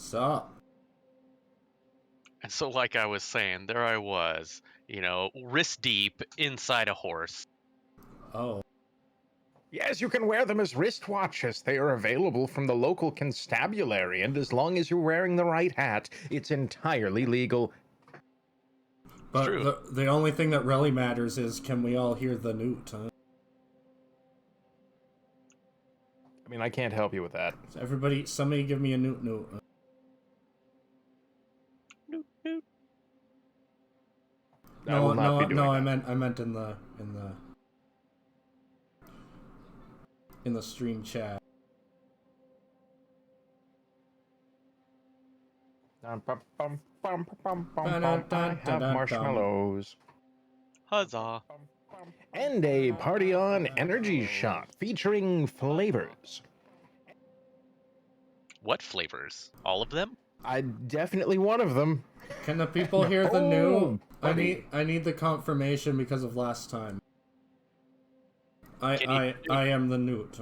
Sup? And so, like I was saying, there I was, wrist deep inside a horse. Oh. Yes, you can wear them as wristwatches. They are available from the local constabulary, and as long as you're wearing the right hat, it's entirely legal. But the only thing that really matters is, can we all hear the Noot, huh? I mean, I can't help you with that. So somebody give me a Noot. Noot, noot. I will not be doing that. I meant in the stream chat. I have marshmallows. Huzzah. And a party on energy shot featuring flavors. What flavors? All of them? Definitely one of them. Can the people hear the Noot? buddy. I need the confirmation because of last time. I am the Noot.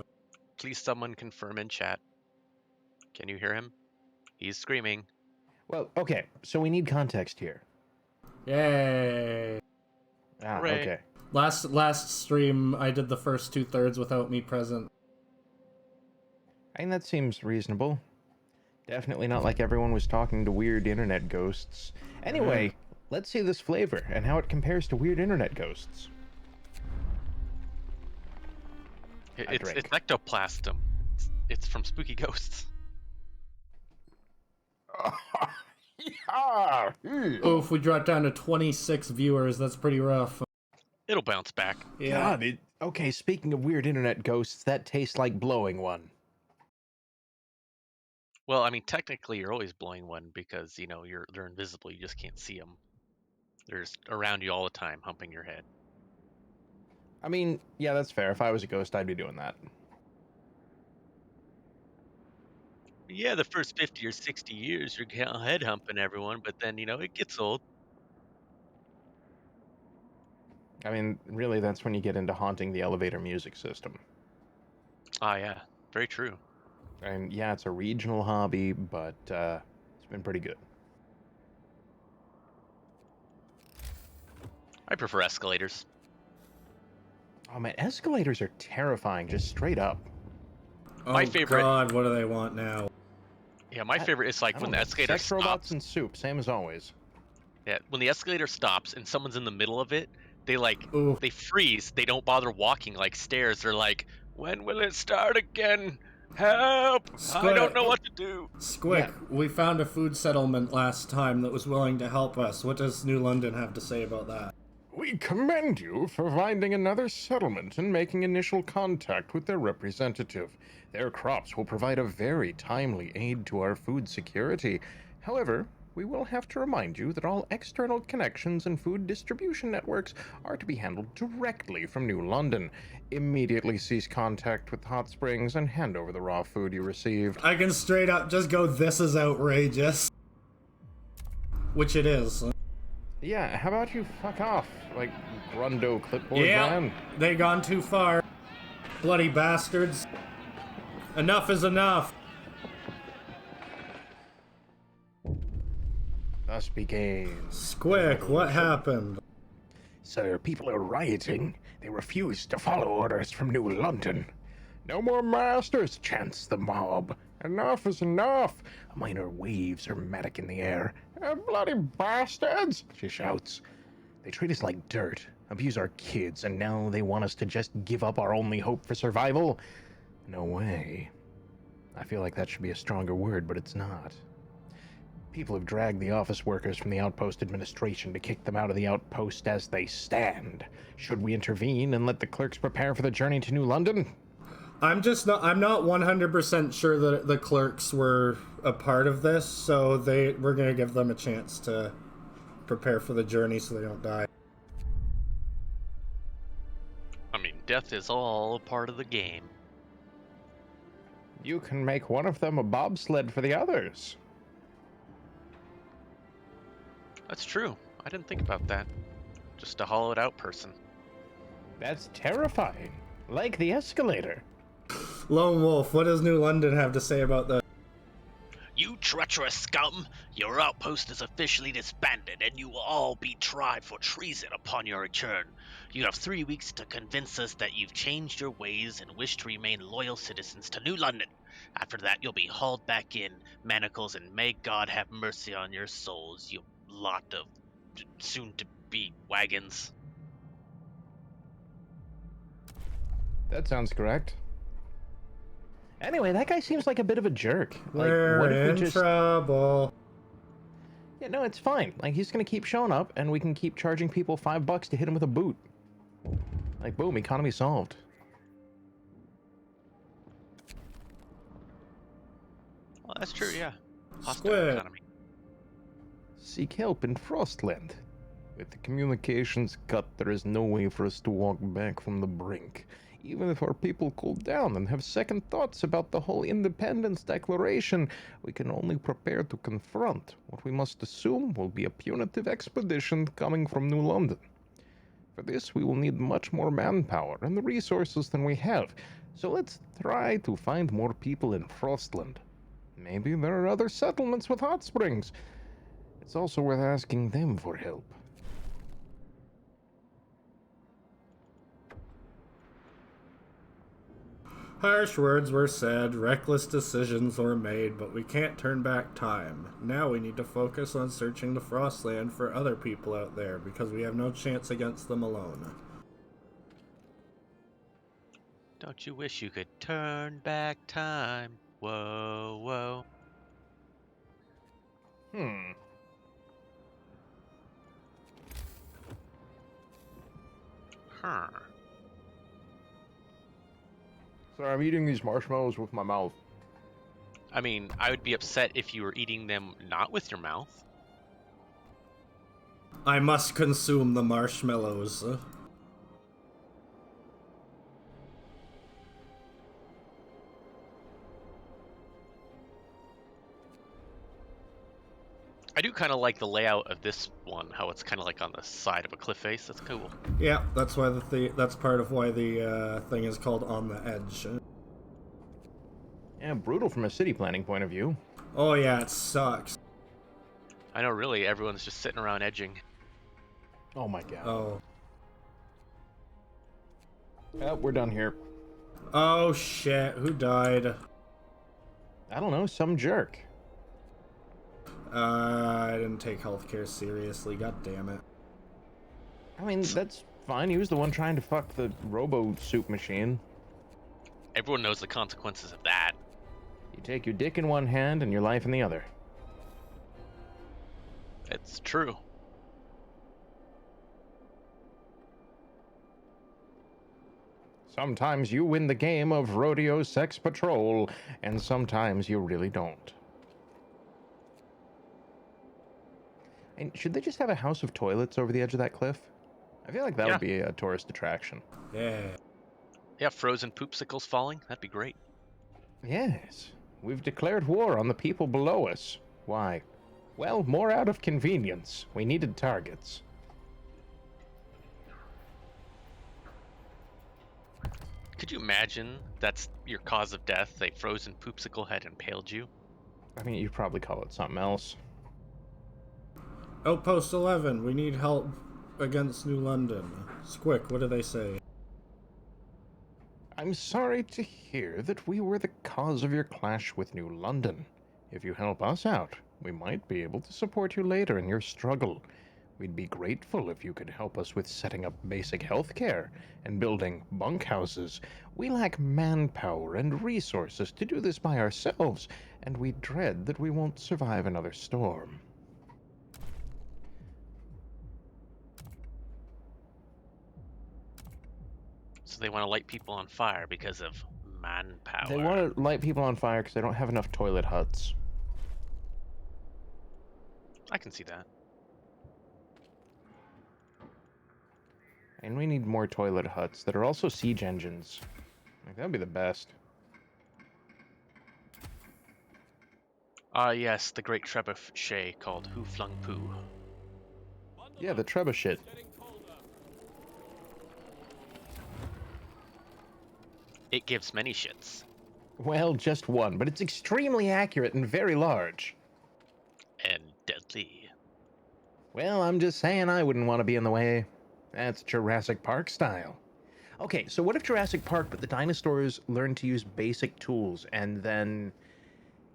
Please someone confirm in chat. Can you hear him? He's screaming. Well, okay, so we need context here. Yay! Hooray. Okay. Last stream, I did the first 2/3 without me present. I mean, that seems reasonable. Definitely not like everyone was talking to weird internet ghosts. Anyway, let's see this flavor and how it compares to weird internet ghosts. It's ectoplasm. It's from Spooky Ghosts. Yeah. Oh, if we drop down to 26 viewers, that's pretty rough. It'll bounce back. Yeah. God, okay, speaking of weird internet ghosts, that tastes like blowing one. Well, I mean, technically, you're always blowing one because they're invisible. You just can't see them. They're just around you all the time, humping your head. I mean, yeah, that's fair. If I was a ghost, I'd be doing that. Yeah, the first 50 or 60 years, you're head humping everyone, but then it gets old. I mean, really, that's when you get into haunting the elevator music system. Ah, yeah, very true. And yeah, it's a regional hobby, but it's been pretty good. I prefer escalators. Oh man, escalators are terrifying, just straight up. My favorite. God, what do they want now? Yeah, my favorite is like when the escalator Sex robots stops. and soup, same as always. Yeah, when the escalator stops and someone's in the middle of it, they Ooh. they freeze. They don't bother walking like stairs. They're like, when will it start again? Help! I don't know what to do. Squic, we found a food settlement last time that was willing to help us. What does New London have to say about that? We commend you for finding another settlement and making initial contact with their representative. Their crops will provide a very timely aid to our food security. However, we will have to remind you that all external connections and food distribution networks are to be handled directly from New London. Immediately cease contact with Hot Springs and hand over the raw food you received. I can straight up just go, this is outrageous. Which it is. Yeah, how about you fuck off, like Grundo clipboard Yeah, man? they gone too far. Bloody bastards. Enough is enough. Thus begins. Squic, what happened? Sir, people are rioting. They refuse to follow orders from New London. No more masters, chants the mob. Enough is enough. A minor waves her mattock in the air. Bloody bastards, she shouts. They treat us like dirt, abuse our kids, and now they want us to just give up our only hope for survival? No way. I feel like that should be a stronger word, but it's not. People have dragged the office workers from the Outpost administration to kick them out of the Outpost as they stand. Should we intervene and let the clerks prepare for the journey to New London? I'm not 100% sure that the clerks were a part of this, so we're gonna give them a chance to prepare for the journey so they don't die. I mean, death is all a part of the game. You can make one of them a bobsled for the others. That's true. I didn't think about that. Just a hollowed out person. That's terrifying. Like the escalator. Lonewolf, what does New London have to say about that? You treacherous scum! Your outpost is officially disbanded, and you will all be tried for treason upon your return. You have 3 weeks to convince us that you've changed your ways and wish to remain loyal citizens to New London. After that, you'll be hauled back in manacles, and may God have mercy on your souls, you lot of soon-to-be wagons. That sounds correct. Anyway, that guy seems like a bit of a jerk. We're what if we in just... trouble. Yeah, no, it's fine. Like, he's gonna keep showing up, and we can keep charging people $5 to hit him with a boot. Like, boom, economy solved. Well, that's true, yeah. Hostile Squic. economy. Seek help in Frostland. With the communications cut, there is no way for us to walk back from the brink. Even if our people cool down and have second thoughts about the whole Independence Declaration, we can only prepare to confront what we must assume will be a punitive expedition coming from New London. For this, we will need much more manpower and resources than we have, so let's try to find more people in Frostland. Maybe there are other settlements with hot springs. It's also worth asking them for help. Harsh words were said, reckless decisions were made, but we can't turn back time. Now we need to focus on searching the Frostland for other people out there, because we have no chance against them alone. Don't you wish you could turn back time? Whoa, whoa. Huh. Sorry, I'm eating these marshmallows with my mouth. I mean, I would be upset if you were eating them not with your mouth. I must consume the marshmallows. I do kind of like the layout of this one, how it's kind of like on the side of a cliff face. That's cool. Yeah, that's why that's part of why the thing is called On the Edge. Yeah, brutal from a city planning point of view. Oh yeah, it sucks. I know, really, everyone's just sitting around edging. Oh my god. Oh. Oh, we're done here. Oh shit, who died? I don't know, some jerk. I didn't take healthcare seriously, god damn it. I mean, that's fine. He was the one trying to fuck the robo-soup machine. Everyone knows the consequences of that. You take your dick in one hand and your life in the other. It's true. Sometimes you win the game of rodeo sex patrol, and sometimes you really don't. And should they just have a house of toilets over the edge of that cliff? I feel like that would be a tourist attraction. Yeah. Yeah, frozen poopsicles falling. That'd be great. Yes, we've declared war on the people below us. Why? Well, more out of convenience. We needed targets. Could you imagine that's your cause of death? A frozen poopsicle had impaled you? I mean, you'd probably call it something else. Outpost 11, we need help against New London. Squic, what do they say? I'm sorry to hear that we were the cause of your clash with New London. If you help us out, we might be able to support you later in your struggle. We'd be grateful if you could help us with setting up basic health care and building bunkhouses. We lack manpower and resources to do this by ourselves, and we dread that we won't survive another storm. So they want to light people on fire because of manpower. They want to light people on fire because they don't have enough toilet huts. I can see that. And we need more toilet huts that are also siege engines. Like, that'd be the best. Ah, yes, the great trebuchet called Who Flung Poo. Yeah, the trebuchet. It gives many shits. Well, just one, but it's extremely accurate and very large. and deadly. Well, I'm just saying I wouldn't want to be in the way. That's Jurassic Park style. Okay, so what if Jurassic Park, but the dinosaurs learned to use basic tools, and then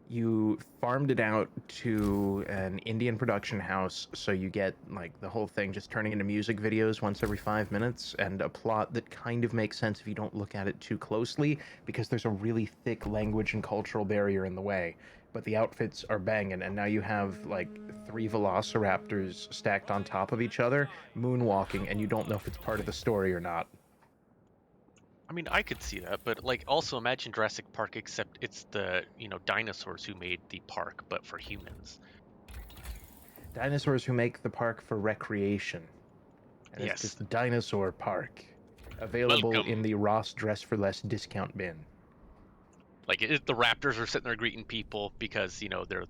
you farmed it out to an Indian production house, so you get, like, the whole thing just turning into music videos once every 5 minutes, and a plot that kind of makes sense if you don't look at it too closely, because there's a really thick language and cultural barrier in the way. But the outfits are banging, and now you have, like, 3 velociraptors stacked on top of each other, moonwalking, and you don't know if it's part of the story or not. I mean, I could see that, but like also imagine Jurassic Park, except it's the, dinosaurs who made the park, but for humans. Dinosaurs who make the park for recreation. And it's Yes. just Dinosaur Park. Available Welcome. in the Ross Dress for Less discount bin. Like the raptors are sitting there greeting people because, they're,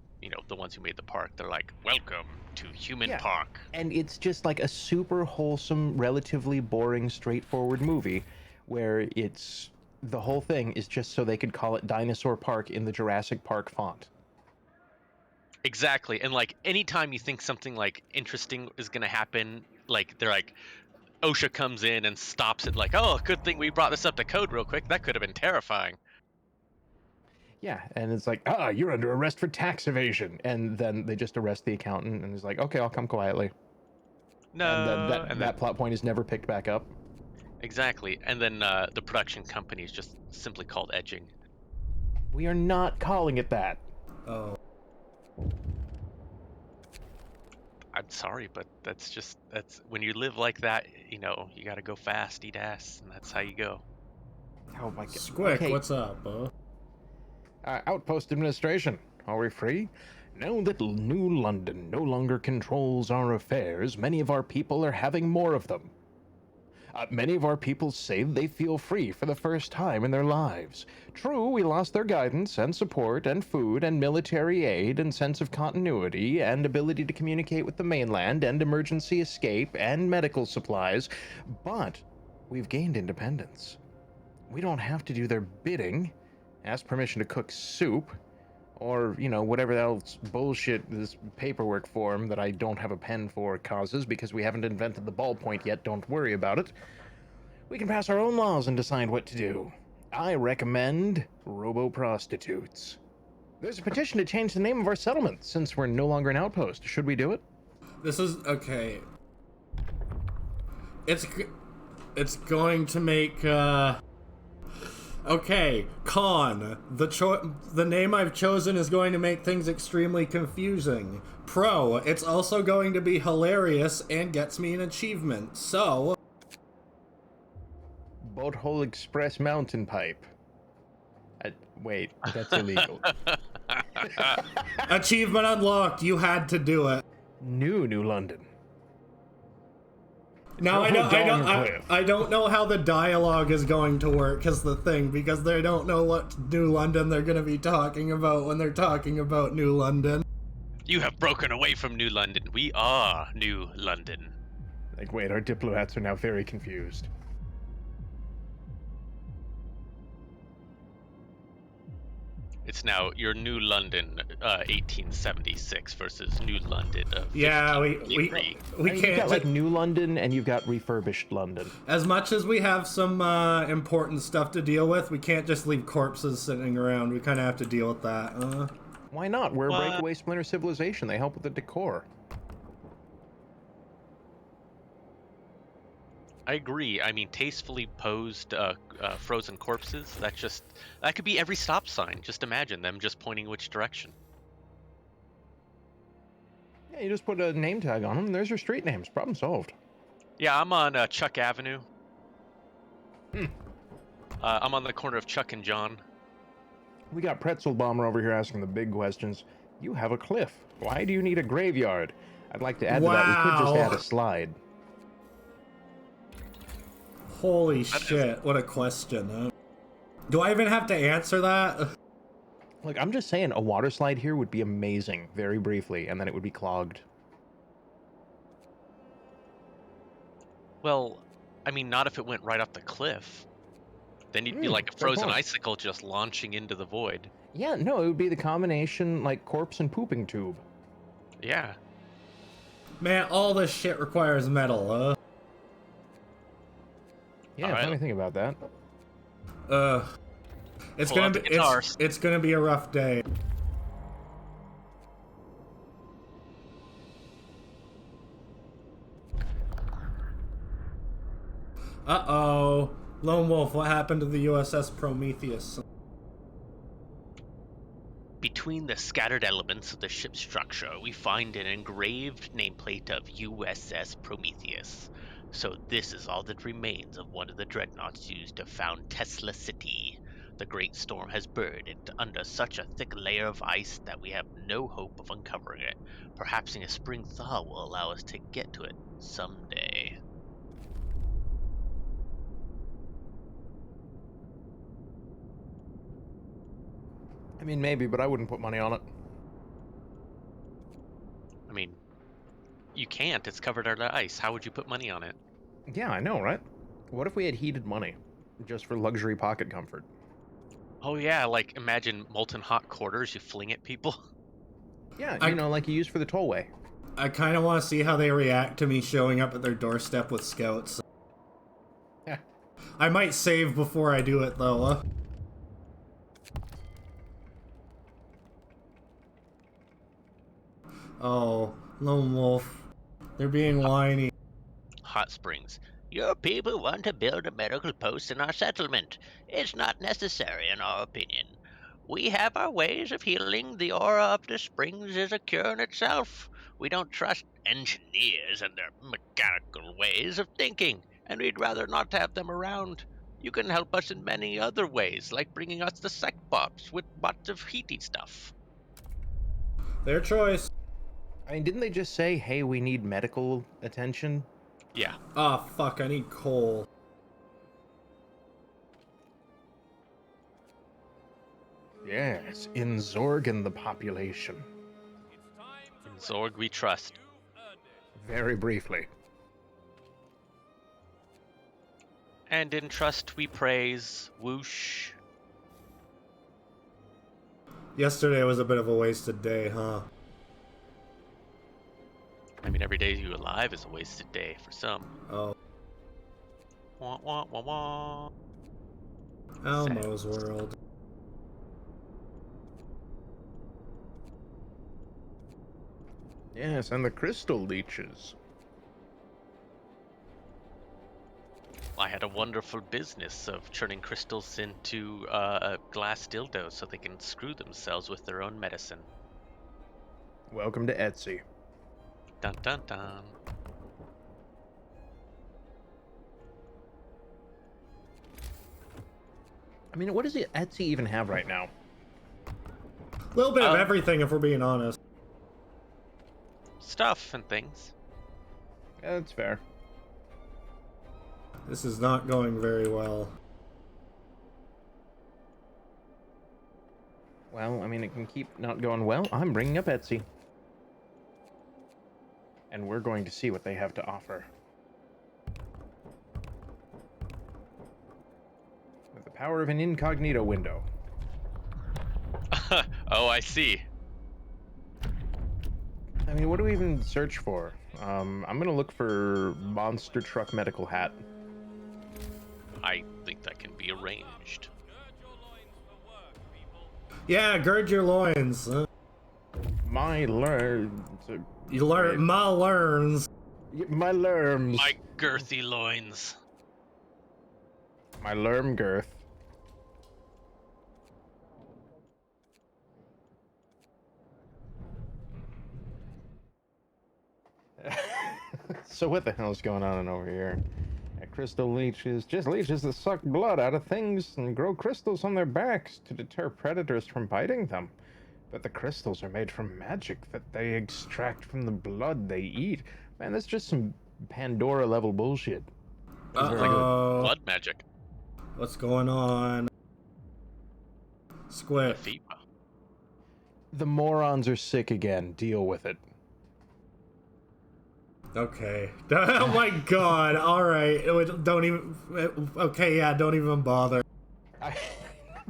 the ones who made the park. They're like, "Welcome to Human Yeah. Park." And it's just like a super wholesome, relatively boring, straightforward movie where it's the whole thing is just so they could call it Dinosaur Park in the Jurassic Park font. Exactly. And like anytime you think something like interesting is going to happen, like they're like OSHA comes in and stops it like, "Oh, good thing we brought this up to code real quick. That could have been terrifying." Yeah, and it's like, you're under arrest for tax evasion. And then they just arrest the accountant and it's like, okay, I'll come quietly. No. And then And that then plot point is never picked back up. exactly. And then the production company is just simply called edging. We are not calling it that. Oh. I'm sorry, but that's when you live like that, you got to go fast, eat ass, and that's how you go. Oh my god. Squic, Okay. what's up, Outpost administration, are we free? Now that New London no longer controls our affairs, many of our people are having more of them. Many of our people say they feel free for the first time in their lives. True, we lost their guidance and support and food and military aid and sense of continuity and ability to communicate with the mainland and emergency escape and medical supplies, but we've gained independence. We don't have to do their bidding, ask permission to cook soup, or, whatever else bullshit this paperwork form that I don't have a pen for causes because we haven't invented the ballpoint yet, don't worry about it. We can pass our own laws and decide what to do. I recommend robo-prostitutes. There's a petition to change the name of our settlement since we're no longer an outpost. Should we do it? This is okay. It's going to make okay, con. The name I've chosen is going to make things extremely confusing. Pro, it's also going to be hilarious and gets me an achievement. So, Boathole Express Mountain Pipe. Wait, that's illegal. achievement unlocked. You had to do it. New London. Now I don't know how the dialogue is going to work is the thing, because they don't know what New London they're going to be talking about when they're talking about New London. You have broken away from New London. We are New London. Like, wait, our diplomats are now very confused. It's now your New London 1876 versus New London Yeah, we You've can't got like New London and you've got refurbished London. As much as we have some important stuff to deal with, we can't just leave corpses sitting around. We kind of have to deal with that. Why not? We're a breakaway splinter civilization. They help with the decor. I agree. I mean, tastefully posed frozen corpses. That could be every stop sign. Just imagine them just pointing which direction. Yeah, you just put a name tag on them. There's your street names. Problem solved. Yeah, I'm on Chuck Avenue. I'm on the corner of Chuck and John. We got Pretzel Bomber over here asking the big questions. You have a cliff. Why do you need a graveyard? I'd like to add to that. We could just add a slide. Holy shit, what a question. Do I even have to answer that? Look, I'm just saying a water slide here would be amazing, very briefly, and then it would be clogged. Well, I mean, not if it went right up the cliff. Then you'd be like a frozen icicle just launching into the void. Yeah, no, it would be the combination, like, corpse and pooping tube. Yeah. Man, all this shit requires metal, Yeah, Alright. funny thing about that. It's Pull gonna out be the guitars. it's gonna be a rough day. Uh-oh. Lone Wolf, what happened to the USS Prometheus? Between the scattered elements of the ship's structure, we find an engraved nameplate of USS Prometheus. So this is all that remains of one of the dreadnoughts used to found Tesla City. The great storm has buried it under such a thick layer of ice that we have no hope of uncovering it. Perhaps a spring thaw will allow us to get to it someday. I mean, maybe, but I wouldn't put money on it. I mean, you can't. It's covered under ice. How would you put money on it? Yeah, I know, right? What if we had heated money? Just for luxury pocket comfort. Oh yeah, like imagine molten hot quarters you fling at people. Yeah, I- you know, like you use for the tollway. I kind of want to see how they react to me showing up at their doorstep with scouts. Yeah. I might save before I do it, though. Oh, Lone Wolf. They're being whiny. Hot Springs. Your people want to build a medical post in our settlement. It's not necessary, in our opinion. We have our ways of healing. The aura of the springs is a cure in itself. We don't trust engineers and their mechanical ways of thinking, and we'd rather not have them around. You can help us in many other ways, like bringing us the sec box with lots of heaty stuff. Their choice. I mean, didn't they just say, hey, we need medical attention? Yeah. Ah, fuck, I need coal. Yes, in Zorgan the population. In Zorg we trust. Very briefly. And in trust we praise. Whoosh. Yesterday was a bit of a wasted day, huh? I mean, every day you alive is a wasted day for some. Oh, Wah, wah, wah, wah. Elmo's World. Yes, and the crystal leeches. I had a wonderful business of churning crystals into glass dildos so they can screw themselves with their own medicine. Welcome to Etsy. Dun dun dun. I mean, what does Etsy even have right now? A little bit of everything, if we're being honest. Stuff and things. Yeah, that's fair. This is not going very well. Well, I mean, it can keep not going well. I'm bringing up Etsy. And we're going to see what they have to offer. With the power of an incognito window. Oh, I see. I mean, what do we even search for? I'm gonna look for monster truck medical hat. I think that can be arranged. Yeah, gird your loins. My learns. You learn my learns. My lerms. My girthy loins. My lerm girth. So what the hell's going on over here? Crystal leeches, just leeches that suck blood out of things and grow crystals on their backs to deter predators from biting them. But the crystals are made from magic that they extract from the blood they eat. Man, that's just some Pandora level bullshit. Uh-oh. Blood magic. What's going on? Squic. FEMA. The morons are sick again. Deal with it. Okay. Oh my god. Alright. Don't even... Okay, yeah, don't even bother. I'm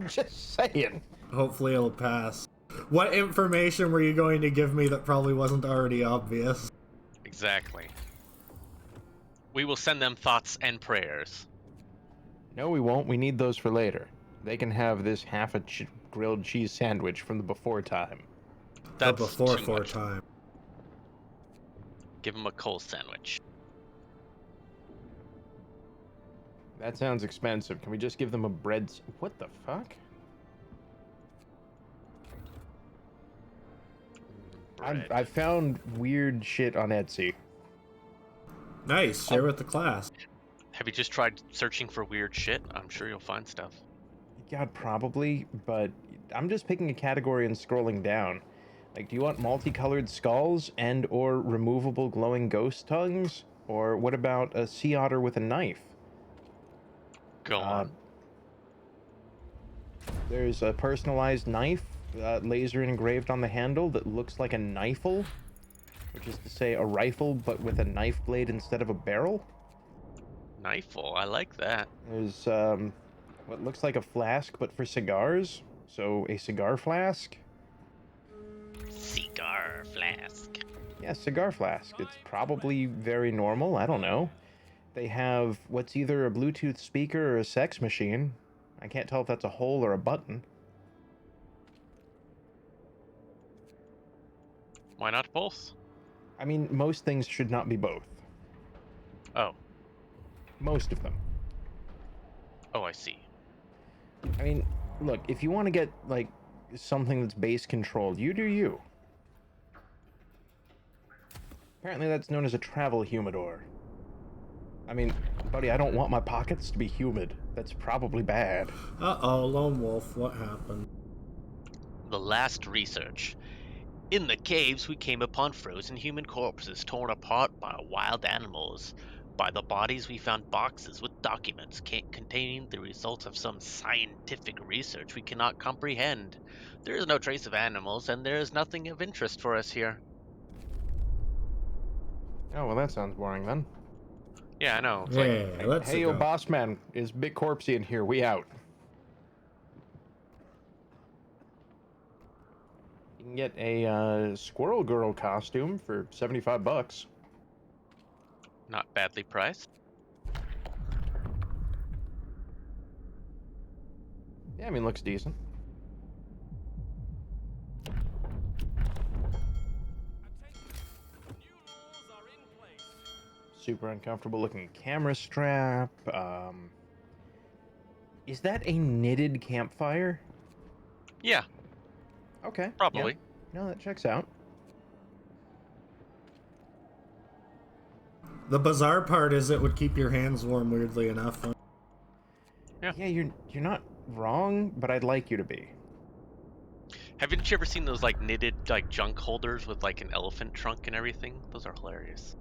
just saying. Hopefully it'll pass. What information were you going to give me that probably wasn't already obvious? Exactly. We will send them thoughts and prayers. No, we won't. We need those for later. They can have this half a grilled cheese sandwich from the before time. The That's before too for much. time. Give them a coal sandwich. That sounds expensive. Can we just give them a bread? What the fuck? Bread. I found weird shit on Etsy. Nice, share with the class. Have you just tried searching for weird shit? I'm sure you'll find stuff. God, probably, but I'm just picking a category and scrolling down. Like, do you want multicolored skulls and or removable glowing ghost tongues? Or what about a sea otter with a knife? Go on. There's a personalized knife, laser engraved on the handle that looks like a knifle, which is to say a rifle but with a knife blade instead of a barrel. Knifeful, I like that. There's what looks like a flask but for cigars, so a cigar flask. Cigar flask. Yeah, cigar flask. It's probably very normal, I don't know. They have what's either a Bluetooth speaker or a sex machine. I can't tell if that's a hole or a button. Why not both? I mean, most things should not be both. Oh. Most of them. Oh, I see. I mean, look, if you want to get, like, something that's base controlled, you do you. Apparently that's known as a travel humidor. I mean, buddy, I don't want my pockets to be humid. That's probably bad. Uh-oh, Lone Wolf, what happened? The last research. In the caves, we came upon frozen human corpses torn apart by wild animals. By the bodies, we found boxes with documents containing the results of some scientific research we cannot comprehend. There is no trace of animals, and there is nothing of interest for us here. Oh, well, that sounds boring then. Yeah, I know. It's Yeah, like, let's Hey, yo, go. boss man, is Big Corpsey in here? We out. You can get a Squirrel Girl costume for 75 bucks. not badly priced. Yeah, I mean, looks decent. Super uncomfortable looking camera strap. Is that a knitted campfire? Yeah, Okay. probably. Yeah. No, that checks out. The bizarre part is it would keep your hands warm, weirdly enough. Yeah, you're not wrong, but I'd like you to be. Haven't you ever seen those like knitted like junk holders with like an elephant trunk and everything? Those are hilarious.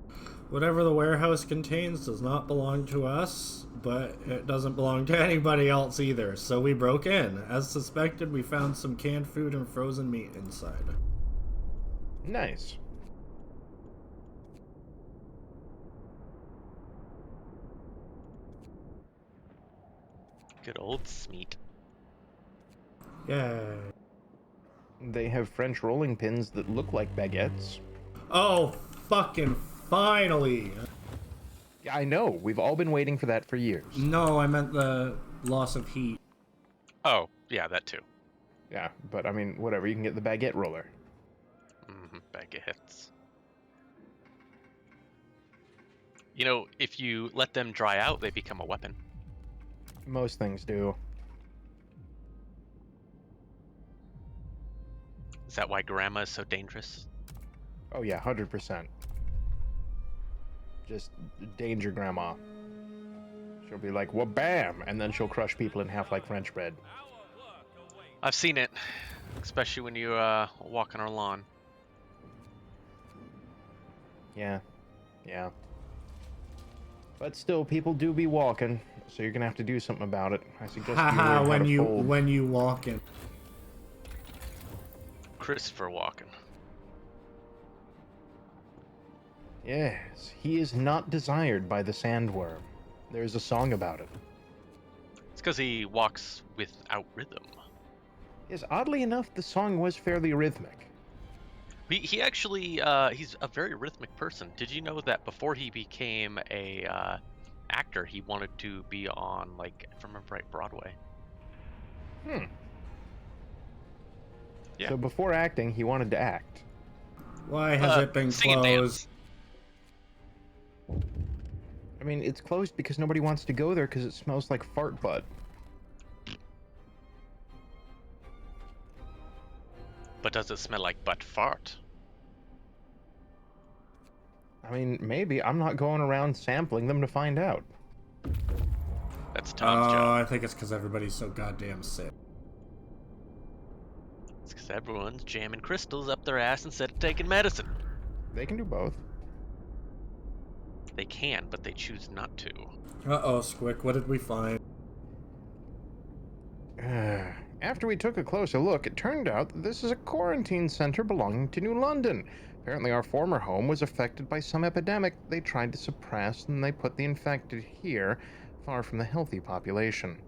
Whatever the warehouse contains does not belong to us, but it doesn't belong to anybody else either, so we broke in. As suspected, we found some canned food and frozen meat inside. Nice. Good old Smeat. Yay. They have French rolling pins that look like baguettes. Oh, fucking finally! Yeah, I know. We've all been waiting for that for years. No, I meant the loss of heat. Oh, yeah, that too. Yeah, but I mean, whatever. You can get the baguette roller. Baguettes. You know, if you let them dry out, they become a weapon. Most things do. Is that why grandma is so dangerous? Oh yeah, 100%. Just danger grandma. She'll be like, well, bam! And then she'll crush people in half like French bread. I've seen it, especially when you walk on our lawn. Yeah. But still, people do be walking, so you're gonna have to do something about it. I suggest you learn Haha, how when to fold. when you walk in. Christopher Walken. Yes, he is not desired by the sandworm. There's a song about it. It's because he walks without rhythm. Yes, oddly enough, the song was fairly rhythmic. He actually, he's a very rhythmic person. Did you know that before he became a actor, he wanted to be on, like, if I remember right, Broadway? Hmm. Yeah. So before acting, he wanted to act. Why has it been sing and closed? dance. I mean, it's closed because nobody wants to go there because it smells like fart butt. But does it smell like butt fart? I mean, maybe. I'm not going around sampling them to find out. That's Tom's job. I think it's because everybody's so goddamn sick. It's because everyone's jamming crystals up their ass instead of taking medicine. They can do both. They can, but they choose not to. Uh-oh, Squic, what did we find? After we took a closer look, it turned out that this is a quarantine center belonging to New London. Apparently our former home was affected by some epidemic they tried to suppress, and they put the infected here, far from the healthy population.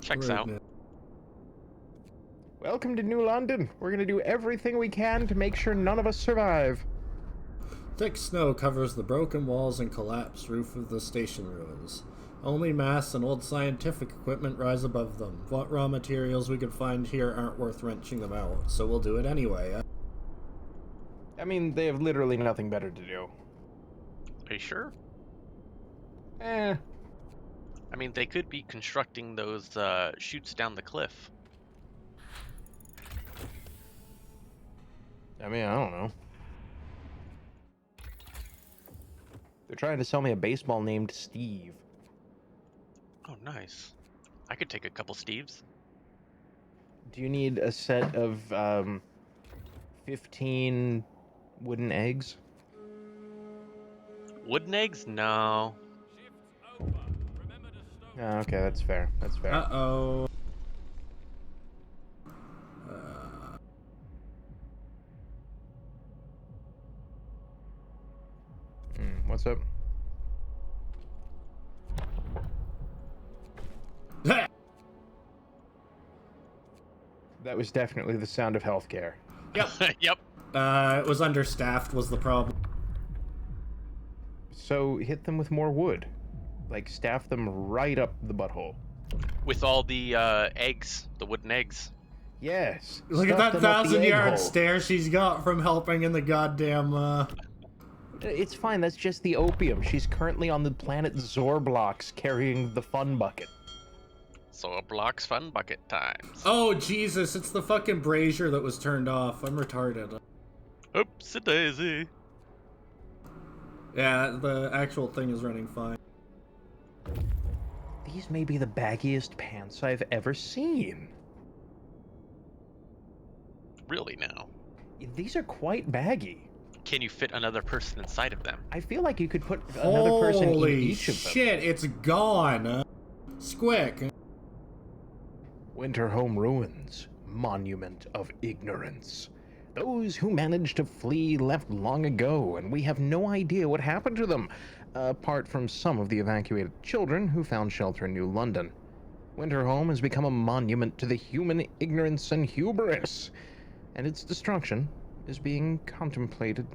Checks out. Rudeness. Welcome to New London. We're gonna do everything we can to make sure none of us survive. Thick snow covers the broken walls and collapsed roof of the station ruins. Only masts and old scientific equipment rise above them. What raw materials we could find here aren't worth wrenching them out, so we'll do it anyway. I mean, they have literally nothing better to do. Are you sure? Eh. I mean, they could be constructing those chutes down the cliff. I mean, I don't know. They're trying to sell me a baseball named Steve. Oh, nice. I could take a couple Steves. Do you need a set of 15 wooden eggs? Wooden eggs? No. Oh, okay, that's fair. That's fair. Uh-oh. What's up? That was definitely the sound of healthcare. Yep. Yep. It was understaffed was the problem. So hit them with more wood. Like, staff them right up the butthole. With all the eggs, the wooden eggs. Yes. Look at stuff that them up the egg 1,000-yard hole. stare she's got from helping in the goddamn, It's fine, that's just the opium. She's currently on the planet Zorblox carrying the fun bucket. So a blocks fun bucket times. Oh, Jesus, it's the fucking brazier that was turned off. I'm retarded. Oopsie daisy. Yeah, the actual thing is running fine. These may be the baggiest pants I've ever seen. Really now? These are quite baggy. Can you fit another person inside of them? I feel like you could put another person in Holy each of them. shit, it's gone. Squick. Winterhome Ruins, monument of ignorance. Those who managed to flee left long ago, and we have no idea what happened to them, apart from some of the evacuated children who found shelter in New London. Winterhome has become a monument to the human ignorance and hubris, and its destruction is being completed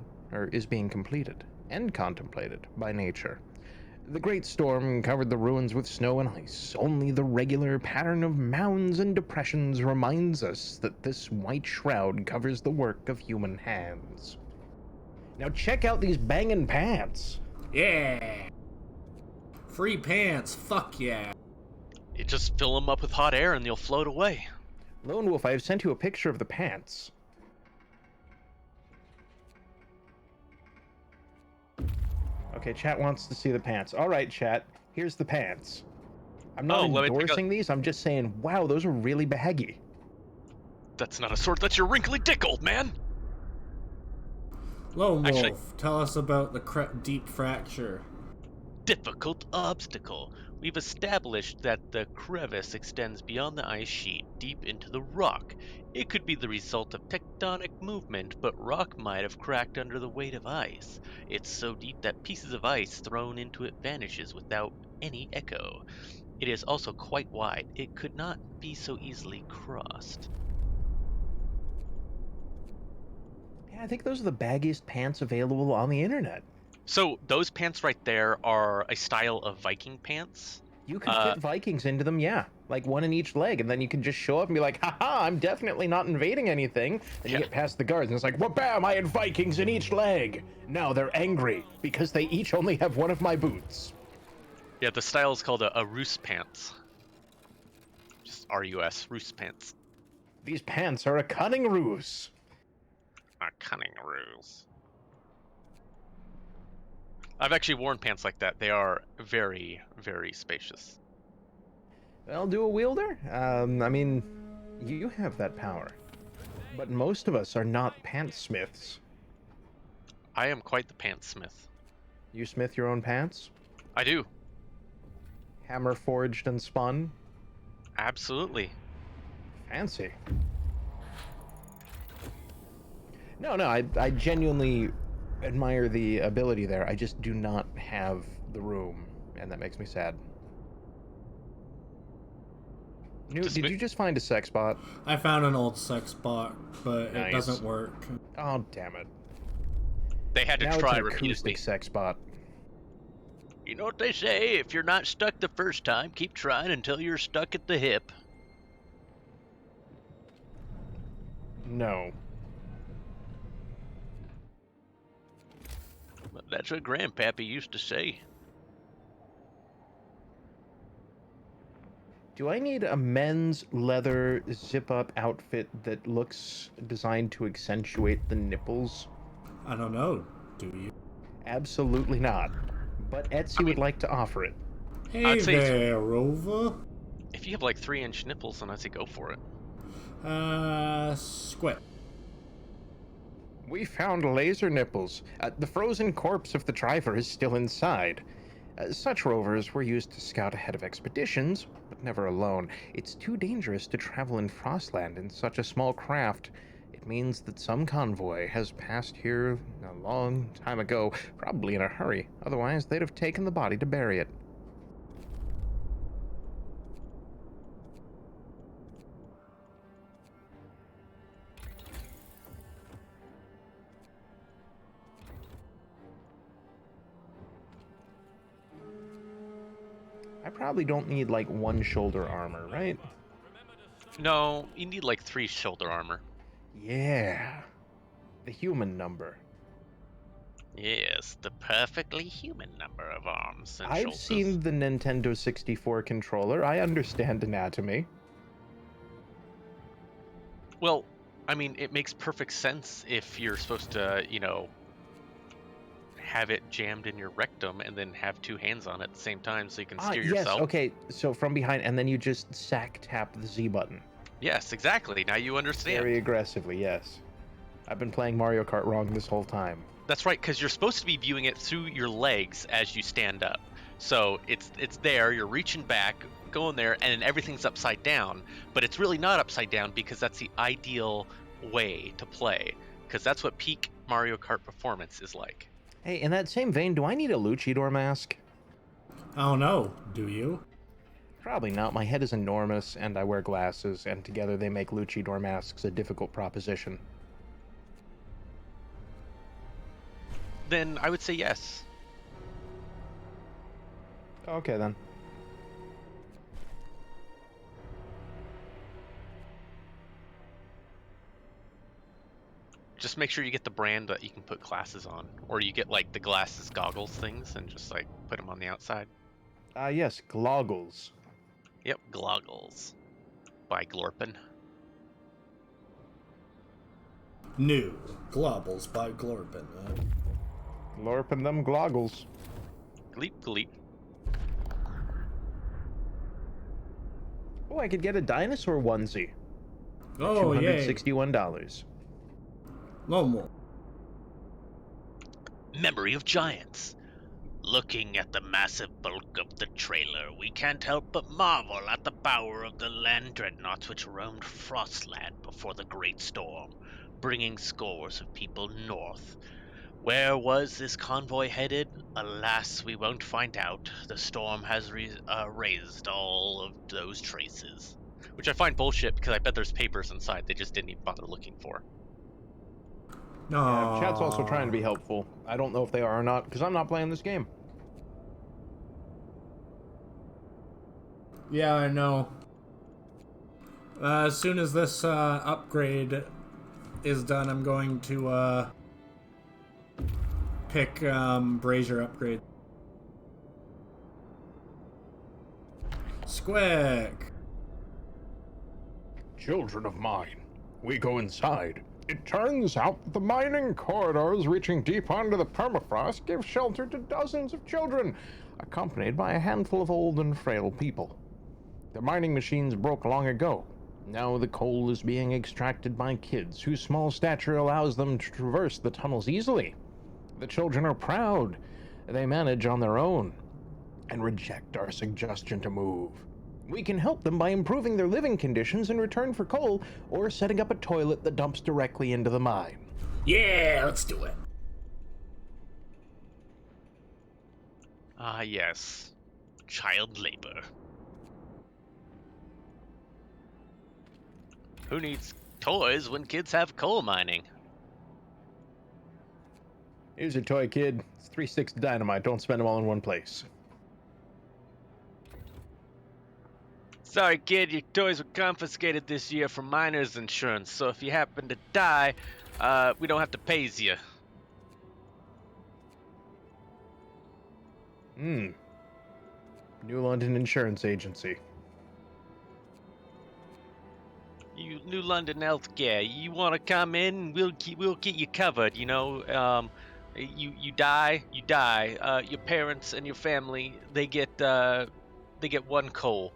and contemplated by nature. The great storm covered the ruins with snow and ice. Only the regular pattern of mounds and depressions reminds us that this white shroud covers the work of human hands. Now check out these bangin' pants. Yeah. Free pants, fuck yeah. You just fill them up with hot air and they'll float away. Lonewolf, I have sent you a picture of the pants. Okay, chat wants to see the pants. All right, chat, here's the pants. I'm not endorsing these, I'm just saying, wow, those are really baggy. That's not a sword, that's your wrinkly dick, old man! Lone Actually- Wolf, tell us about the deep fracture. Difficult obstacle. We've established that the crevice extends beyond the ice sheet, deep into the rock. It could be the result of tectonic movement, but rock might have cracked under the weight of ice. It's so deep that pieces of ice thrown into it vanishes without any echo. It is also quite wide. It could not be so easily crossed. Yeah, I think those are the baggiest pants available on the internet. So those pants right there are a style of Viking pants. You could fit Vikings into them, yeah. Like one in each leg, and then you can just show up and be like, haha, I'm definitely not invading anything. And you get past the guards, and it's like, well, bam, I had Vikings in each leg. Now they're angry because they each only have one of my boots. Yeah, the style is called a Rus pants. Just R-U-S, Rus pants. These pants are a cunning ruse. A cunning ruse. I've actually worn pants like that. They are very, very spacious. Well, do a wielder? I mean, you have that power. But most of us are not pantsmiths. I am quite the pantsmith. You smith your own pants? I do. Hammer forged and spun? Absolutely. Fancy. No, I genuinely admire the ability there. I just do not have the room, and that makes me sad. Noot, did you just find a sex bot? I found an old sex bot, but Nice. it doesn't work. Oh, damn it. They had to Now try it's an repeatedly. acoustic sex bot. You know what they say? If you're not stuck the first time, keep trying until you're stuck at the hip. No. That's what Grandpappy used to say. Do I need a men's leather zip-up outfit that looks designed to accentuate the nipples? I don't know. Do you? Absolutely not. But Etsy would like to offer it. Hey I'd say there, Rover. If you have like 3-inch nipples, then I'd say go for it. Squic. We found laser nipples. The frozen corpse of the driver is still inside. Such rovers were used to scout ahead of expeditions, but never alone. It's too dangerous to travel in Frostland in such a small craft. It means that some convoy has passed here a long time ago, probably in a hurry. Otherwise, they'd have taken the body to bury it. I probably don't need like one shoulder armor, right? No, you need like 3 shoulder armor. Yeah. The human number. Yes, the perfectly human number of arms and I've shoulders. seen the Nintendo 64 controller. I understand anatomy. Well, I mean, it makes perfect sense if you're supposed to, have it jammed in your rectum and then have 2 hands on it at the same time so you can steer yes, yourself. okay, so from behind, and then you just sack tap the Z button. Yes, exactly. Now you understand. Very aggressively, yes. I've been playing Mario Kart wrong this whole time. That's right, because you're supposed to be viewing it through your legs as you stand up. So it's there, you're reaching back, going there, and then everything's upside down. But it's really not upside down because that's the ideal way to play. Because that's what peak Mario Kart performance is like. Hey, in that same vein, do I need a luchador mask? I don't know. Do you? Probably not. My head is enormous, and I wear glasses, and together they make luchador masks a difficult proposition. Then I would say yes. Okay, then. Just make sure you get the brand that you can put glasses on. Or you get like the glasses goggles things and just like put them on the outside. Yes, gloggles. Yep, gloggles. By Glorpin. New. Globbles by Glorpin. Glorpin them gloggles. Gleep, gleep. Oh, I could get a dinosaur onesie. Oh, yay. $261. No more. Memory of Giants. Looking at the massive bulk of the trailer, we can't help but marvel at the power of the land dreadnoughts which roamed Frostland before the Great Storm, bringing scores of people north. Where was this convoy headed? Alas, we won't find out. The storm has erased all of those traces. Which I find bullshit because I bet there's papers inside they just didn't even bother looking for. No. Yeah, chat's also trying to be helpful. I don't know if they are or not, because I'm not playing this game. Yeah, I know. As soon as this upgrade is done, I'm going to pick Brazier upgrade. Squic! Children of mine, we go inside. It turns out that the mining corridors reaching deep under the permafrost give shelter to dozens of children, accompanied by a handful of old and frail people. The mining machines broke long ago. Now the coal is being extracted by kids whose small stature allows them to traverse the tunnels easily. The children are proud. They manage on their own and reject our suggestion to move. We can help them by improving their living conditions in return for coal, or setting up a toilet that dumps directly into the mine. Yeah, let's do it. Ah, yes. Child labor. Who needs toys when kids have coal mining? Here's your toy, kid. It's 3 sticks of dynamite. Don't spend them all in one place. Sorry, kid, your toys were confiscated this year from miners' insurance, so if you happen to die, we don't have to pay you. New London Insurance Agency. You New London Healthcare, you want to come in? We'll get you covered. You know, you die. Your parents and your family they get one coal.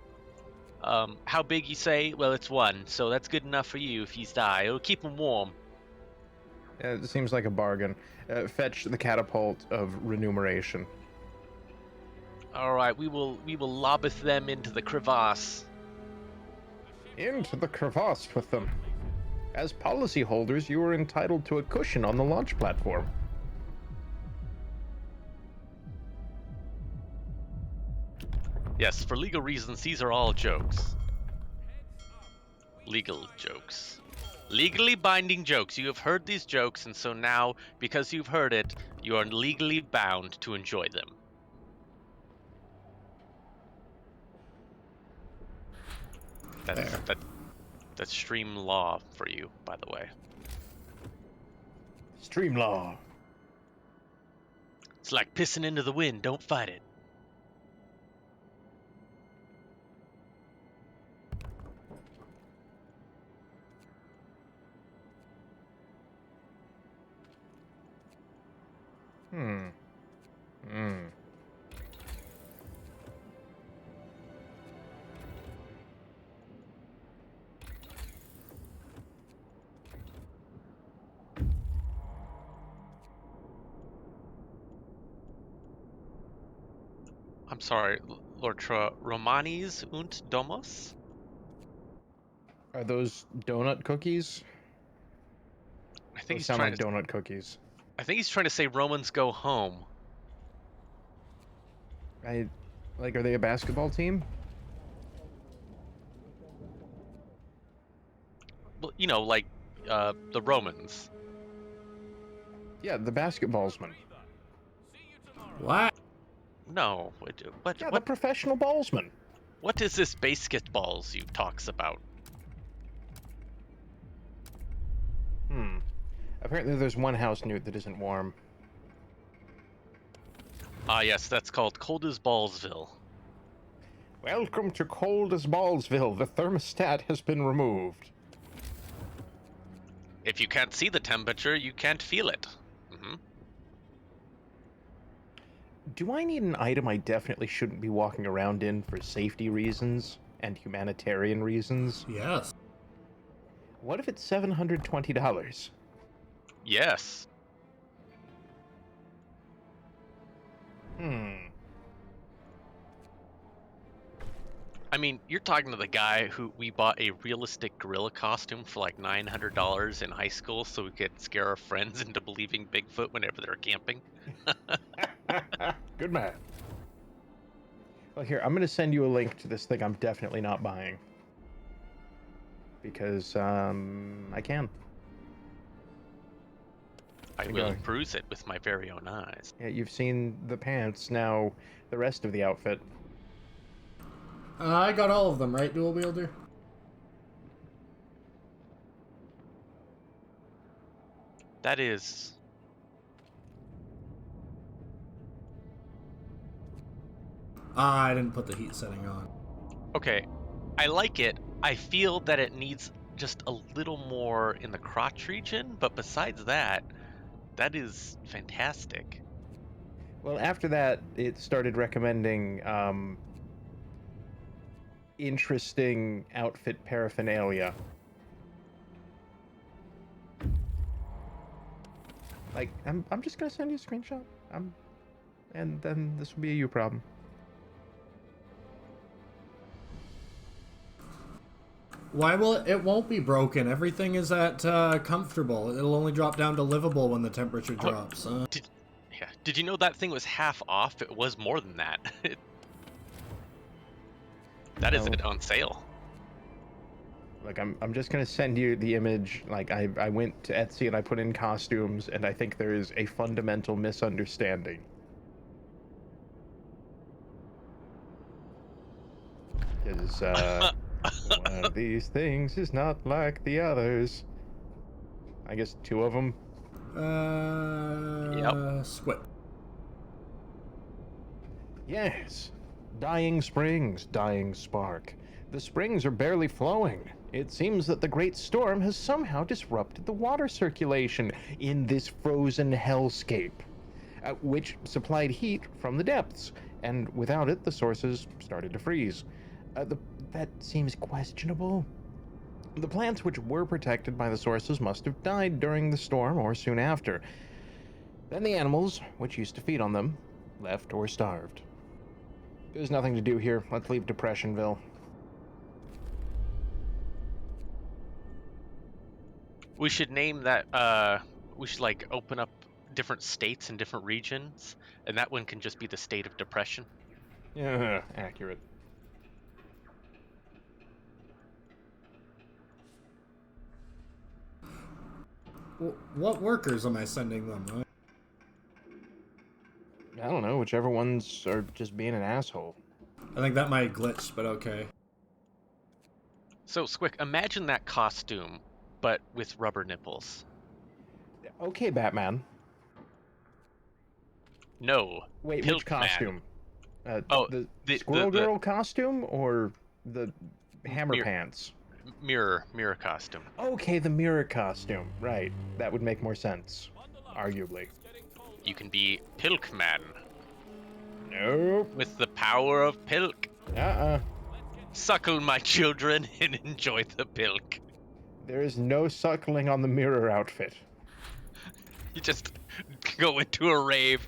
How big you say? Well, it's one, so that's good enough for you if he's die. It'll keep him warm. It seems like a bargain. Fetch the catapult of remuneration. All right, we will lobbeth them into the crevasse. Into the crevasse with them. As policyholders, you are entitled to a cushion on the launch platform. Yes, for legal reasons, these are all jokes. Legal jokes. Legally binding jokes. You have heard these jokes, and so now, because you've heard it, you are legally bound to enjoy them. That's stream law for you, by the way. Stream law. It's like pissing into the wind. Don't fight it. I'm sorry, Lord Romanis und Domos? Are those donut cookies? I think Those he's sound trying like to. donut cookies. I think he's trying to say Romans go home. Are they a basketball team? Well, you know, like the Romans. Yeah, the basketballsmen. What? No, Yeah, the professional ballsmen. what is this basketballs you talks about? Apparently there's one house, Noot, that isn't warm. Ah, yes, that's called Cold as Ballsville. Welcome to Cold as Ballsville. The thermostat has been removed. If you can't see the temperature, you can't feel it. Do I need an item I definitely shouldn't be walking around in for safety reasons and humanitarian reasons? Yes. What if it's $720? Yes. I mean, you're talking to the guy who we bought a realistic gorilla costume for like $900 in high school so we could scare our friends into believing Bigfoot whenever they're camping. Good man. Well, here, I'm going to send you a link to this thing I'm definitely not buying. Because, I can. I will peruse it with my very own eyes. Yeah, you've seen the pants, now the rest of the outfit. I got all of them, right, Dual Wielder? That is... I didn't put the heat setting on. Okay, I like it. I feel that it needs just a little more in the crotch region, but besides that, that is fantastic. Well, after that, it started recommending, interesting outfit paraphernalia. Like, I'm just gonna send you a screenshot. And then this will be a you problem. Why will it won't be broken? Everything is at comfortable. It'll only drop down to livable when the temperature drops. Did you know that thing was half off? It was more than that. That is it on sale. Like, I'm just gonna send you the image. Like, I went to Etsy and I put in costumes, and I think there is a fundamental misunderstanding. Because, one of these things is not like the others. I guess two of them. Yep. Squic. Yes. Dying springs, dying spark. The springs are barely flowing. It seems that the great storm has somehow disrupted the water circulation in this frozen hellscape, which supplied heat from the depths, and without it, the sources started to freeze. That seems questionable. The plants which were protected by the sources must have died during the storm or soon after. Then the animals, which used to feed on them, left or starved. There's nothing to do here. Let's leave Depressionville. We should name that, we should like open up different states and different regions, and that one can just be the state of depression. Yeah, accurate. What workers am I sending them? I don't know, whichever ones are just being an asshole. I think that might glitch, but okay. So, Squick, imagine that costume, but with rubber nipples. Okay, Batman. No. Wait, Pilk which costume? the Squirrel Girl costume or the Hammer Pants? Mirror costume. Okay, the mirror costume. Right. That would make more sense. Arguably. You can be Pilkman. Nope. With the power of Pilk. Suckle my children and enjoy the Pilk. There is no suckling on the mirror outfit. You just go into a rave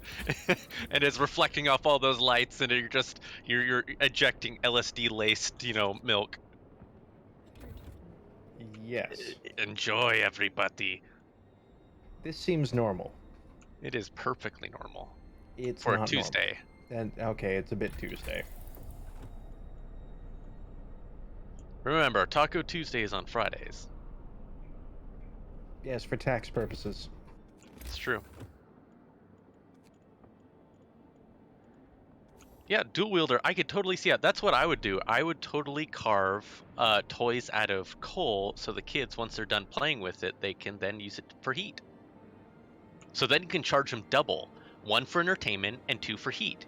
and it's reflecting off all those lights and you're ejecting LSD laced, milk. Yes. Enjoy, everybody. This seems normal. It is perfectly normal. It's for not a Tuesday. Normal. And okay, it's a bit Tuesday. Remember, Taco Tuesday is on Fridays. Yes, for tax purposes. It's true. Yeah, dual wielder, I could totally see it. That's what I would do. I would totally carve toys out of coal so the kids, once they're done playing with it, they can then use it for heat. So then you can charge them double. 1 for entertainment and 2 for heat.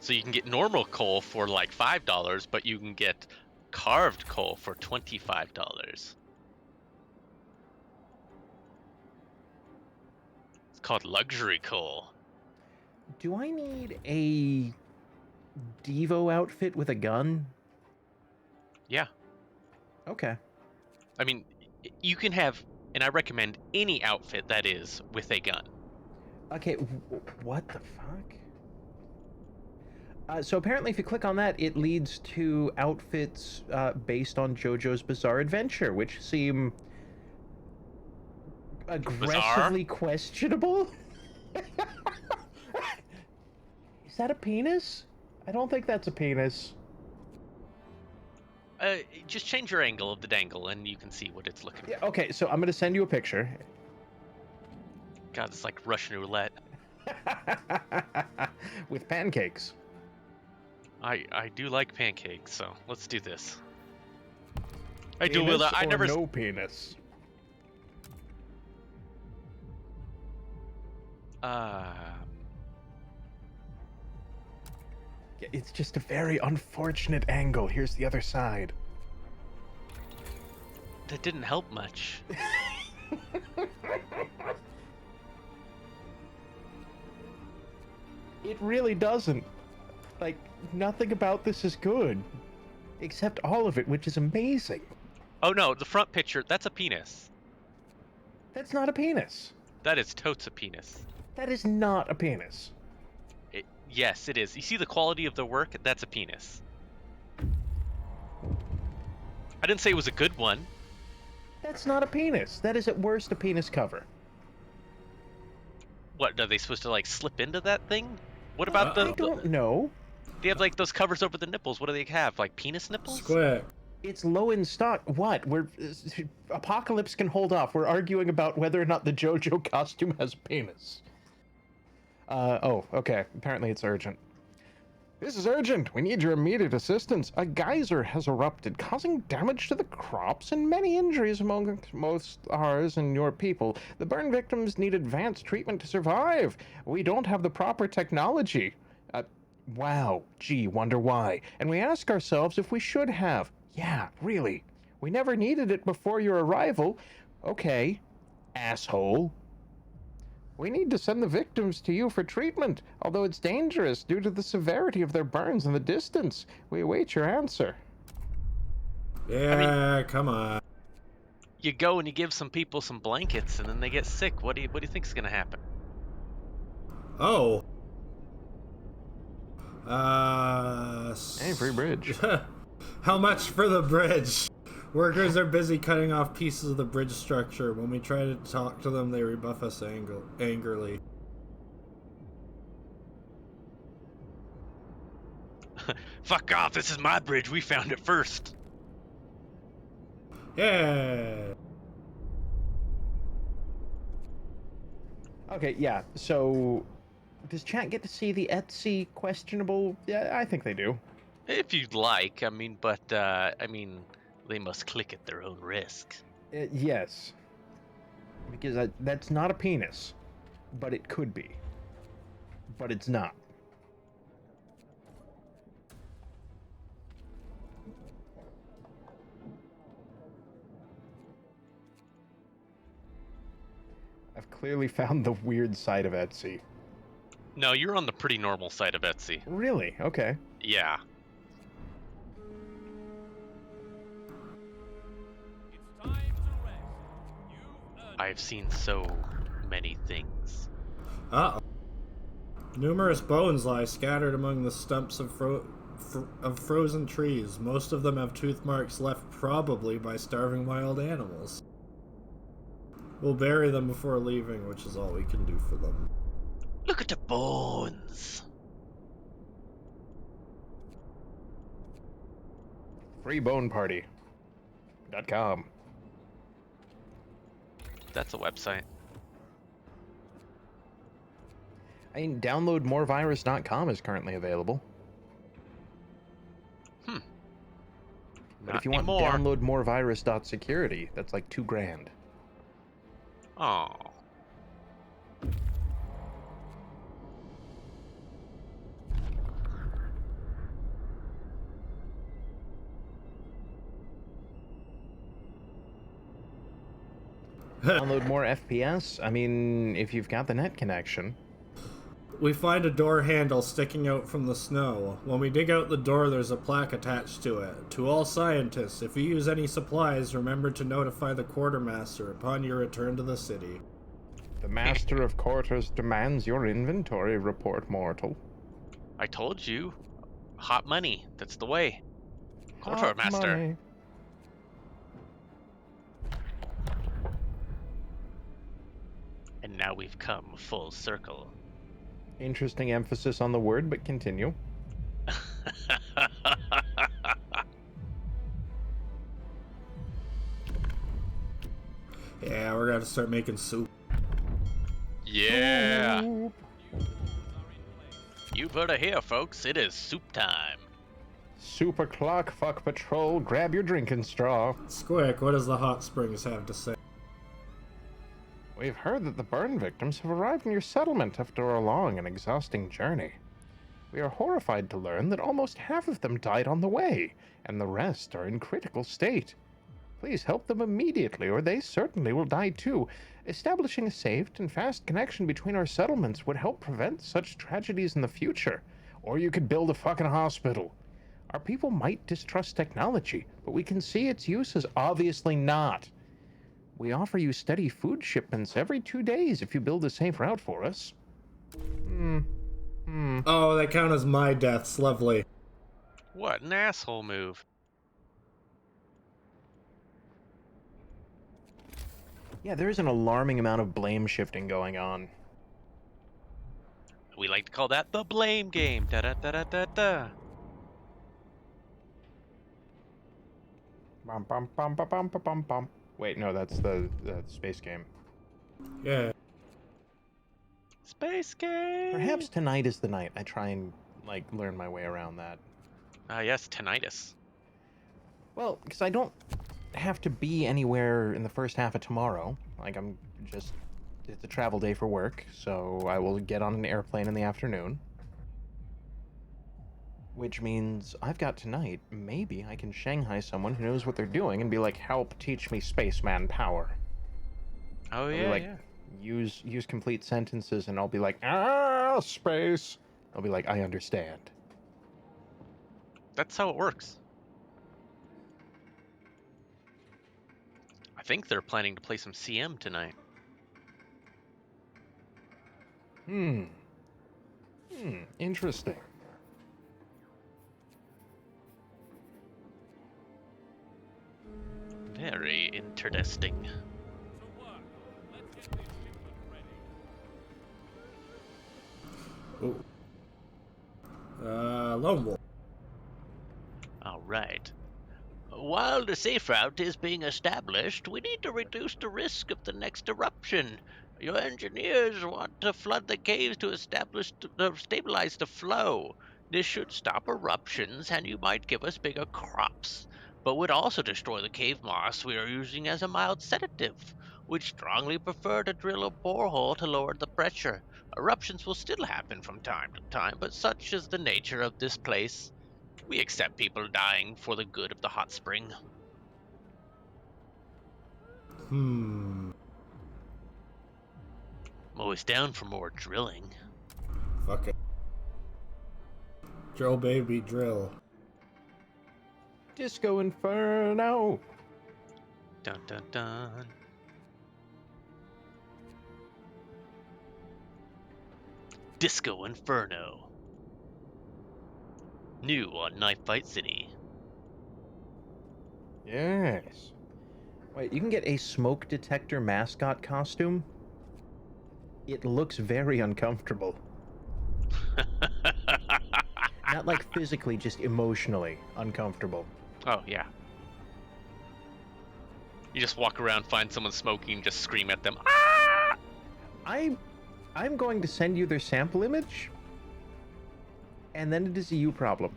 So you can get normal coal for like $5, but you can get carved coal for $25. It's called luxury coal. Do I need a Devo outfit with a gun? Yeah. Okay. I mean, you can have, and I recommend any outfit that is with a gun. Okay, what the fuck? So apparently if you click on that, it leads to outfits based on JoJo's Bizarre Adventure, which seem aggressively questionable. Is that a penis? I don't think that's a penis. Just change your angle of the dangle, and you can see what it's looking. Yeah, okay, so I'm gonna send you a picture. God, it's like Russian roulette. With pancakes. I do like pancakes, so let's do this. Penis I or never. no penis. It's just a very unfortunate angle. Here's the other side. That didn't help much. It really doesn't. Like, nothing about this is good. Except all of it, which is amazing. Oh no, the front picture, that's a penis. That's not a penis. That is totes a penis. That is not a penis. Yes, it is. You see the quality of the work? That's a penis. I didn't say it was a good one. That's not a penis. That is at worst a penis cover. What, are they supposed to like slip into that thing? What about I don't know. They have like those covers over the nipples. What do they have? Like penis nipples? Squic. It's low in stock. What? Apocalypse can hold off. We're arguing about whether or not the JoJo costume has a penis. Oh, okay. Apparently it's urgent. This is urgent. We need your immediate assistance. A geyser has erupted, causing damage to the crops and many injuries among most ours and your people. The burn victims need advanced treatment to survive. We don't have the proper technology. Wow. Gee, wonder why. And we ask ourselves if we should have. Yeah, really. We never needed it before your arrival. Okay, asshole. We need to send the victims to you for treatment, although it's dangerous due to the severity of their burns and the distance. We await your answer. Yeah, come on. You go and you give some people some blankets, and then they get sick. What do you think's gonna happen? Oh. Hey, free bridge. How much for the bridge? Workers are busy cutting off pieces of the bridge structure. When we try to talk to them, they rebuff us angrily. Fuck off, this is my bridge. We found it first. Yeah. Okay, yeah, so does chat get to see the Etsy questionable? Yeah, I think they do. If you'd like, I mean, they must click at their own risk. Yes. Because that's not a penis, but it could be. But it's not. I've clearly found the weird side of Etsy. No, you're on the pretty normal side of Etsy. Really? Okay. Yeah. I've seen so many things. Uh-oh. Numerous bones lie scattered among the stumps of frozen trees. Most of them have tooth marks left probably by starving wild animals. We'll bury them before leaving, which is all we can do for them. Look at the bones. freeboneparty.com. That's a website. I mean, downloadmorevirus.com is currently available. But if you want downloadmorevirus.security, that's like $2,000. Oh. Download more FPS? I mean, if you've got the net connection. We find a door handle sticking out from the snow. When we dig out the door, there's a plaque attached to it. To all scientists, if you use any supplies, remember to notify the quartermaster upon your return to the city. The master of quarters demands your inventory report, mortal. I told you. Hot money. That's the way. Hot Quartermaster. money. And now we've come full circle. Interesting emphasis on the word, but continue. Yeah, we're gonna start making soup. Yeah. Soup. You've heard it here, folks. It is soup time. Super clock, fuck patrol, grab your drinking straw. Squic, what does the hot springs have to say? We've heard that the burn victims have arrived in your settlement after a long and exhausting journey. We are horrified to learn that almost half of them died on the way, and the rest are in critical state. Please help them immediately, or they certainly will die too. Establishing a safe and fast connection between our settlements would help prevent such tragedies in the future. Or you could build a fucking hospital. Our people might distrust technology, but we can see its use as obviously not. We offer you steady food shipments every 2 days if you build a safe route for us. Oh, they count as my deaths. Lovely. What an asshole move. Yeah, there is an alarming amount of blame shifting going on. We like to call that the blame game. Da da da da da da. Bum, bum, bum, bum, bum, bum, bum, bum. Wait, no, that's the space game. Yeah. Space game. Perhaps tonight is the night I try and, learn my way around that. Ah, yes, tinnitus. Well, because I don't have to be anywhere in the first half of tomorrow. It's a travel day for work, so I will get on an airplane in the afternoon. Which means I've got tonight. Maybe I can Shanghai someone who knows what they're doing and be like, help teach me spaceman power. Oh, I'll yeah, be like, yeah. use complete sentences, and I'll be like, space. I'll be like, I understand. That's how it works. I think they're planning to play some CM tonight. Interesting. Very interesting. Ooh. Lonewolf. All right. While the safe route is being established, we need to reduce the risk of the next eruption. Your engineers want to flood the caves to stabilize the flow. This should stop eruptions, and you might give us bigger crops, but would also destroy the cave moss we are using as a mild sedative. We'd strongly prefer to drill a borehole to lower the pressure. Eruptions will still happen from time to time, but such is the nature of this place. We accept people dying for the good of the hot spring. I'm always down for more drilling. Fuck it. Drill, baby, drill. Disco Inferno. Dun dun dun. Disco Inferno. New on Knife Fight City. Yes. Wait, you can get a smoke detector mascot costume? It looks very uncomfortable. Not like physically, just emotionally uncomfortable. Oh, yeah. You just walk around, find someone smoking, just scream at them. Ah! I'm going to send you their sample image, and then it is a you problem.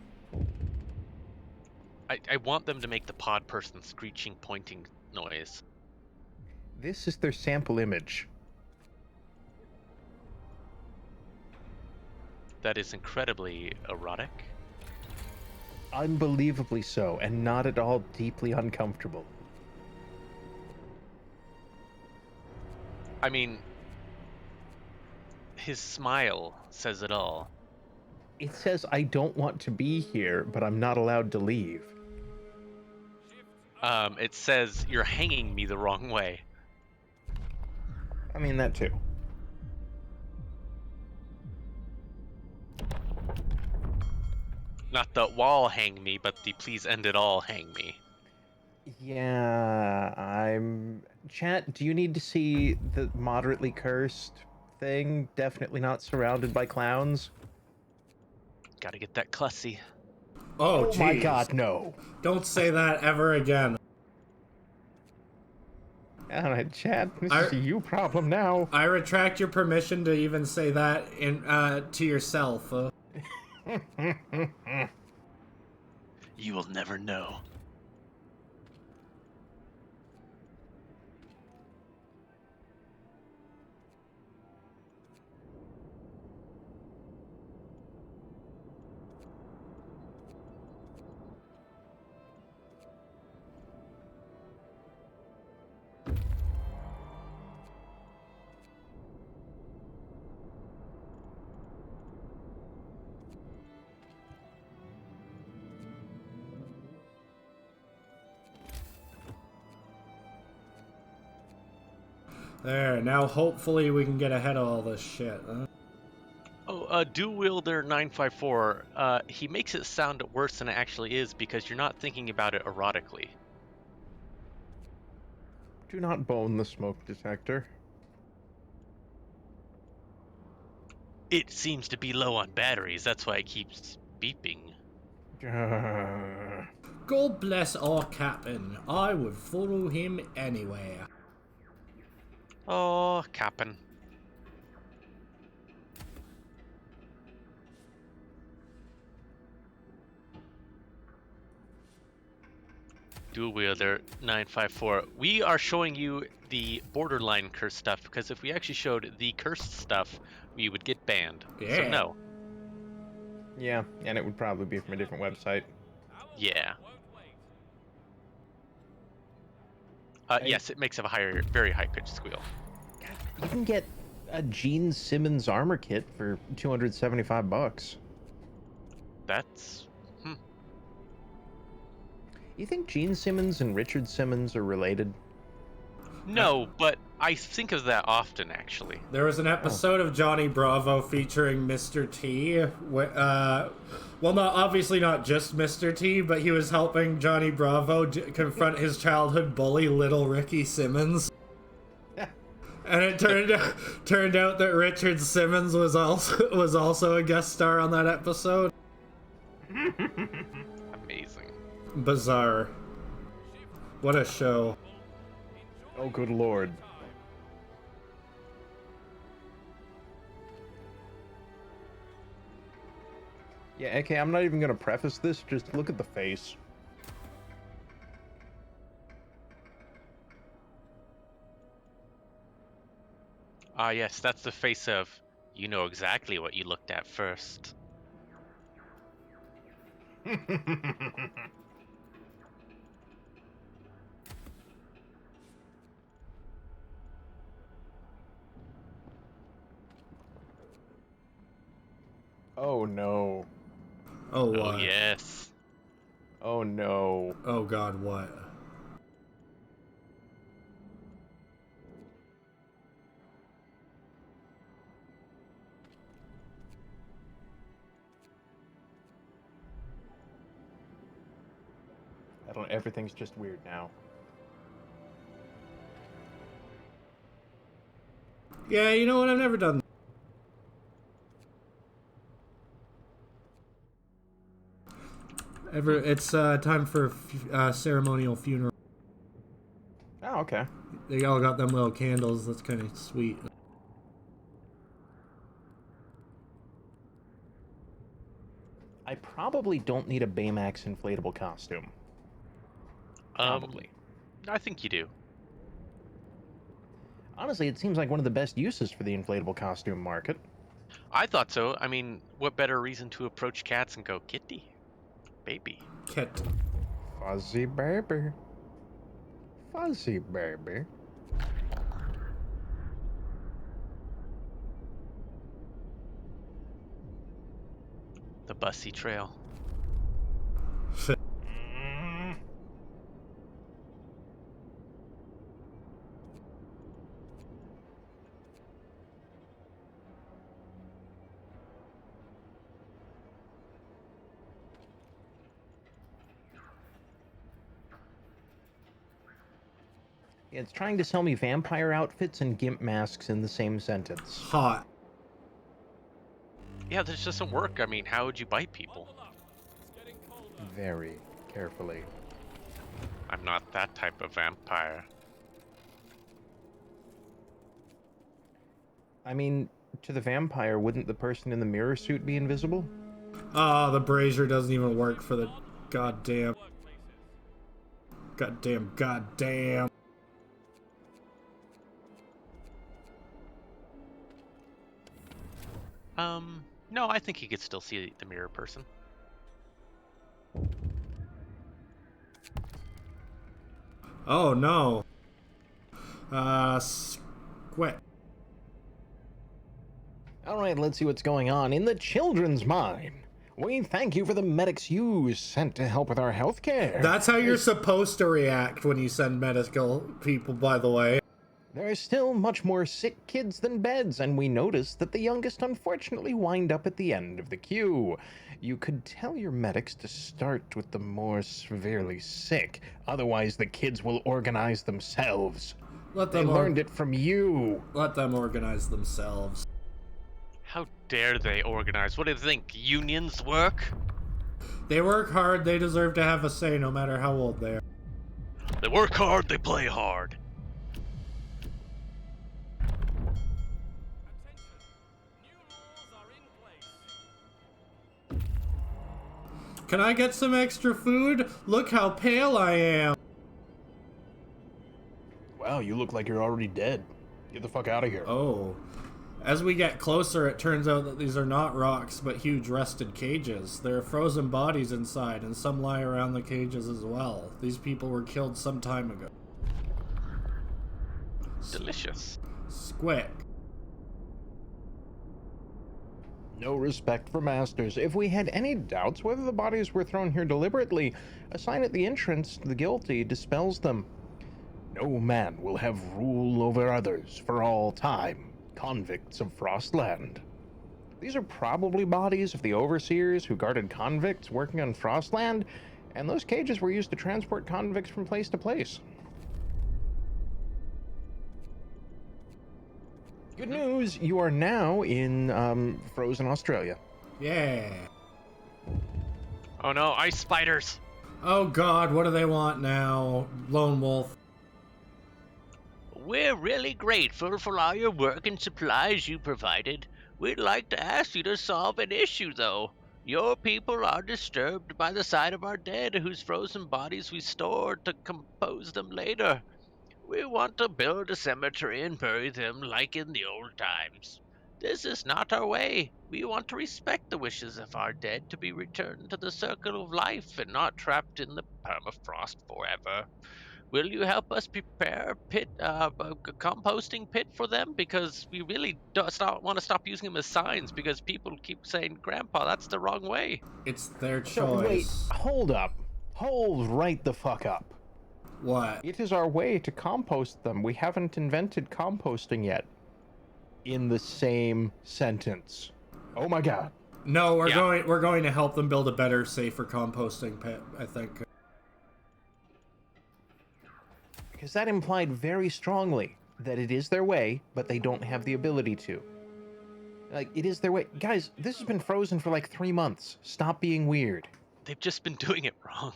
I want them to make the pod person screeching, pointing noise. This is their sample image. That is incredibly erotic. Unbelievably so, and not at all deeply uncomfortable. I mean, his smile says it all. It says, I don't want to be here, but I'm not allowed to leave. It says, you're hanging me the wrong way. I mean, that too. Not the wall hang me, but the please end it all hang me. Yeah, Chat, do you need to see the moderately cursed thing? Definitely not surrounded by clowns. Gotta get that clussy. Oh, Oh my jeez. god, no. Don't say that ever again. Alright, Chat, this I- is a you problem now. I retract your permission to even say that to yourself. You will never know. There, now hopefully we can get ahead of all this shit. Oh, Dual Wielder 954, he makes it sound worse than it actually is because you're not thinking about it erotically. Do not bone the smoke detector. It seems to be low on batteries, that's why it keeps beeping. God bless our captain. I would follow him anywhere. Oh, Cap'n. Dual Wielder 954. We are showing you the borderline curse stuff because if we actually showed the cursed stuff, we would get banned. Yeah. So no. Yeah, and it would probably be from a different website. Yeah. Yes, it makes a very high pitched squeal. You can get a Gene Simmons armor kit for $275. That's You think Gene Simmons and Richard Simmons are related? no, but I think of that often actually. There was an episode of Johnny Bravo featuring Mr. T. Well, obviously not just Mr. T, but he was helping Johnny Bravo confront his childhood bully, Little Ricky Simmons. And it turned out that Richard Simmons was also a guest star on that episode. Amazing. Bizarre. What a show. Oh, good lord. Yeah, okay, I'm not even gonna preface this, just look at the face. Ah, yes, that's the face of you know exactly what you looked at first. Oh no. Oh, what? Oh, yes. Oh no. Oh, God, what? Everything's just weird now. Yeah, you know what? I've never done. It's time for ceremonial funeral. Oh, okay. They all got them little candles. That's kind of sweet. I probably don't need a Baymax inflatable costume. Probably. I think you do. Honestly, it seems like one of the best uses for the inflatable costume market. I thought so. I mean, what better reason to approach cats and go, kitty, baby? Kit. Fuzzy baby. Fuzzy baby. The Bussy Trail. It's trying to sell me vampire outfits and gimp masks in the same sentence. Hot. Yeah, this doesn't work. I mean, how would you bite people? Very carefully. I'm not that type of vampire. I mean, to the vampire, wouldn't the person in the mirror suit be invisible? Ah, the brazier doesn't even work for the goddamn. Goddamn. No, I think he could still see the mirror person. Oh no. Squic. Alright, let's see what's going on in the children's mine. We thank you for the medics you sent to help with our healthcare. That's how you're supposed to react when you send medical people, by the way. There are still much more sick kids than beds, and we noticed that the youngest unfortunately wind up at the end of the queue. You could tell your medics to start with the more severely sick, otherwise the kids will organize themselves. They learned it from you. Let them organize themselves. How dare they organize? What do you think? Unions work? They work hard, they deserve to have a say no matter how old they are. They work hard, they play hard. Can I get some extra food? Look how pale I am. Wow, you look like you're already dead. Get the fuck out of here. Oh. As we get closer, it turns out that these are not rocks, but huge rusted cages. There are frozen bodies inside, and some lie around the cages as well. These people were killed some time ago. Delicious. Squic. No respect for masters. If we had any doubts whether the bodies were thrown here deliberately, a sign at the entrance to the guilty dispels them. No man will have rule over others for all time. Convicts of Frostland. These are probably bodies of the overseers who guarded convicts working on Frostland, and those cages were used to transport convicts from place to place. Good news, you are now in frozen Australia. Yeah. Oh no, ice spiders! Oh god, what do they want now? Lonewolf. We're really grateful for all your work and supplies you provided. We'd like to ask you to solve an issue, though. Your people are disturbed by the sight of our dead, whose frozen bodies we stored to compose them later. We want to build a cemetery and bury them like in the old times. This is not our way. We want to respect the wishes of our dead to be returned to the circle of life and not trapped in the permafrost forever. Will you help us prepare a composting pit for them? Because we really want to stop using them as signs because people keep saying, Grandpa, that's the wrong way. It's their choice. So wait, hold up. Hold right the fuck up. What? It is our way to compost them. We haven't invented composting yet. In the same sentence. Oh my god. No, we're going to help them build a better, safer composting pit, I think. Because that implied very strongly that it is their way, but they don't have the ability to. Like, it is their way. Guys, this has been frozen for like 3 months. Stop being weird. They've just been doing it wrong.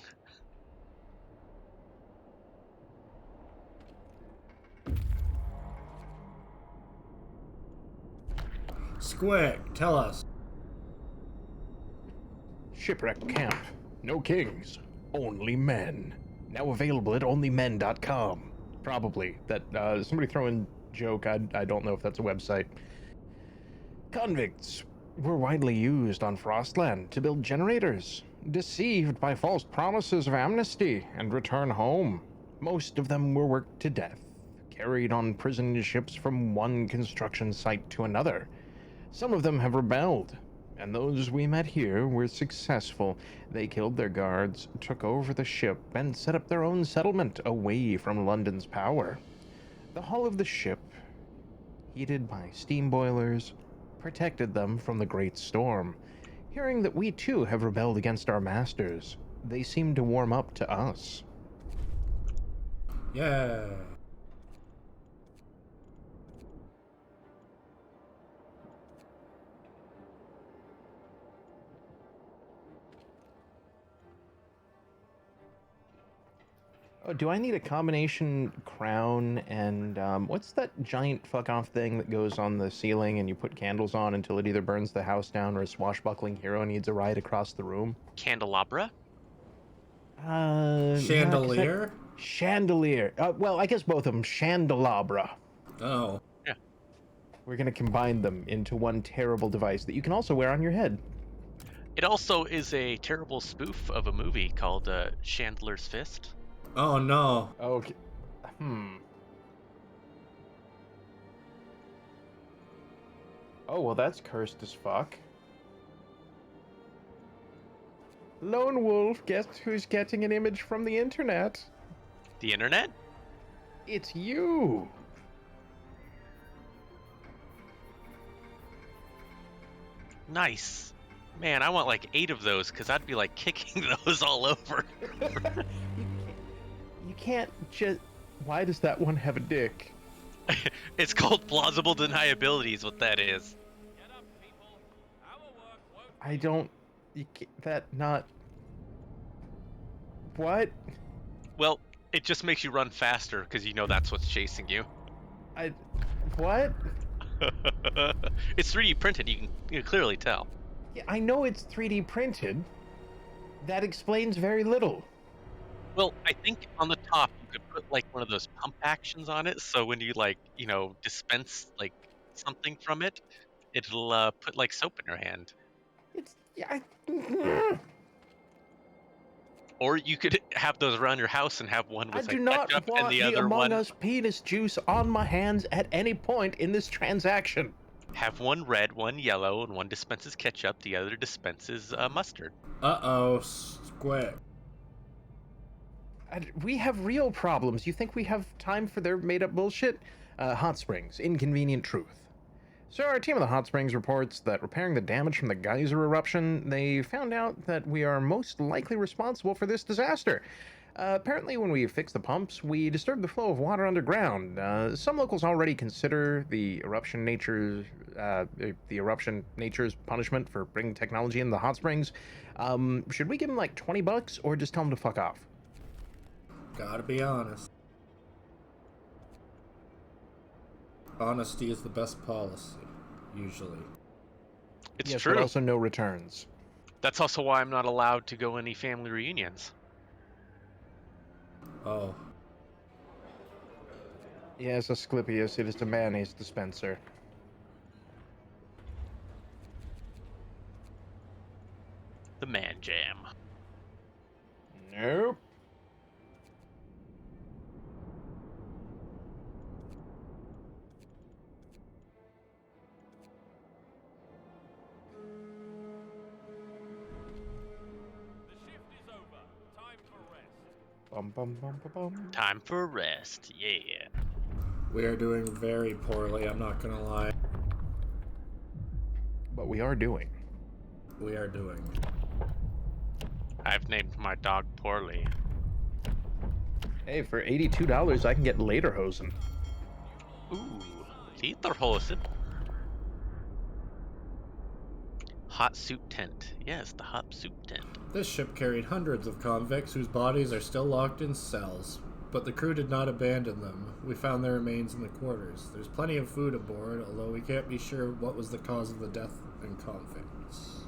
Squic, tell us. Shipwreck camp. No kings. Only men. Now available at onlymen.com. Probably. That, somebody throw in joke. I don't know if that's a website. Convicts were widely used on Frostland to build generators, deceived by false promises of amnesty and return home. Most of them were worked to death, carried on prison ships from one construction site to another. Some of them have rebelled, and those we met here were successful. They killed their guards, took over the ship, and set up their own settlement away from London's power. The hull of the ship, heated by steam boilers, protected them from the great storm. Hearing that we too have rebelled against our masters, they seem to warm up to us. Yeah. Oh, do I need a combination crown and what's that giant fuck off thing that goes on the ceiling and you put candles on until it either burns the house down or a swashbuckling hero needs a ride across the room? Candelabra? Yeah, 'cause Chandelier? chandelier. Well, I guess both of them. Chandelabra. Oh. Yeah. We're gonna combine them into one terrible device that you can also wear on your head. It also is a terrible spoof of a movie called Chandler's Fist. Oh no. Okay. Oh, well, that's cursed as fuck. Lonewolf, guess who's getting an image from the internet? The internet? It's you! Nice. Man, I want like 8 of those because I'd be like kicking those all over. You can't just... Why does that one have a dick? It's called plausible deniability is what that is. I don't... That not... What? Well, it just makes you run faster because you know that's what's chasing you. What? It's 3D printed, you can clearly tell. Yeah, I know it's 3D printed. That explains very little. Well, I think on the top you could put like one of those pump actions on it, so when you like, dispense like something from it, it'll put like soap in your hand. It's... Yeah, Or you could have those around your house and have one I with do like not ketchup and want the the other Among one. Us penis juice on my hands at any point in this transaction. Have one red, one yellow, and one dispenses ketchup, the other dispenses mustard. Uh-oh, Squic. We have real problems. You think we have time for their made-up bullshit? Hot Springs, inconvenient truth. So our team of the Hot Springs reports that repairing the damage from the geyser eruption, they found out that we are most likely responsible for this disaster. Apparently, when we fixed the pumps, we disturbed the flow of water underground. Some locals already consider the eruption nature's punishment for bringing technology in the hot springs. Should we give them like $20 or just tell them to fuck off? Gotta be honest. Honesty is the best policy, usually. It's Yes, true. but also no returns. That's also why I'm not allowed to go any family reunions. Oh. Yes, Asclepius, it is a mayonnaise dispenser. The man jam. Nope. Bum, bum, bum, bum, bum. Time for rest, yeah. We are doing very poorly, I'm not gonna lie. But we are doing. We are doing. I've named my dog poorly. Hey, for $82, I can get Lederhosen. Ooh, Lederhosen. Hot soup tent. Yes, the hot soup tent. This ship carried hundreds of convicts whose bodies are still locked in cells, but the crew did not abandon them. We found their remains in the quarters. There's plenty of food aboard, although we can't be sure what was the cause of the death in convicts.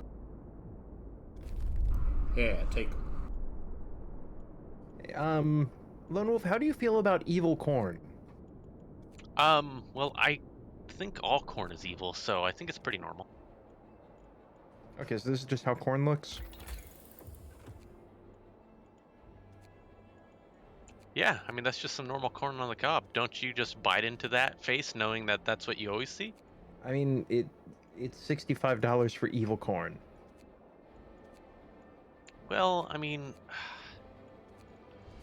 Yeah, take them. Lonewolf, how do you feel about evil corn? Well, I think all corn is evil, so I think it's pretty normal. Okay, so this is just how corn looks? Yeah, I mean, that's just some normal corn on the cob. Don't you just bite into that face knowing that that's what you always see? I mean, it's $65 for evil corn. Well, I mean,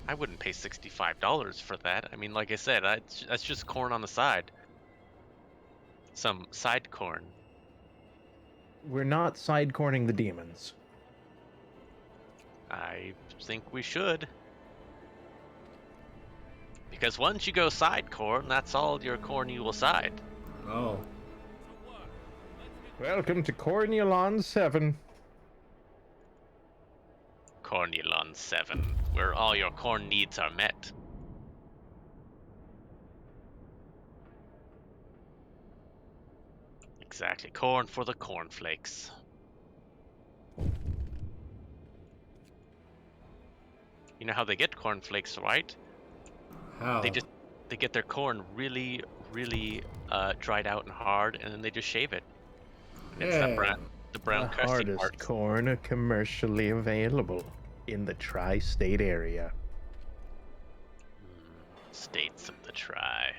I wouldn't pay $65 for that. I mean, like I said, that's just corn on the side. Some side corn. We're not side-corning the demons. I think we should. Because once you go side corn, that's all your corn you will side. Oh. Welcome to Cornulon 7. Cornulon 7. where all your corn needs are met. Exactly. Corn for the cornflakes. You know how they get cornflakes, right? How? They get their corn really, really dried out and hard, and then they just shave it. And it's that Yeah. the brown The crusty hardest parts. corn commercially available in the tri-state area. States of the Tri.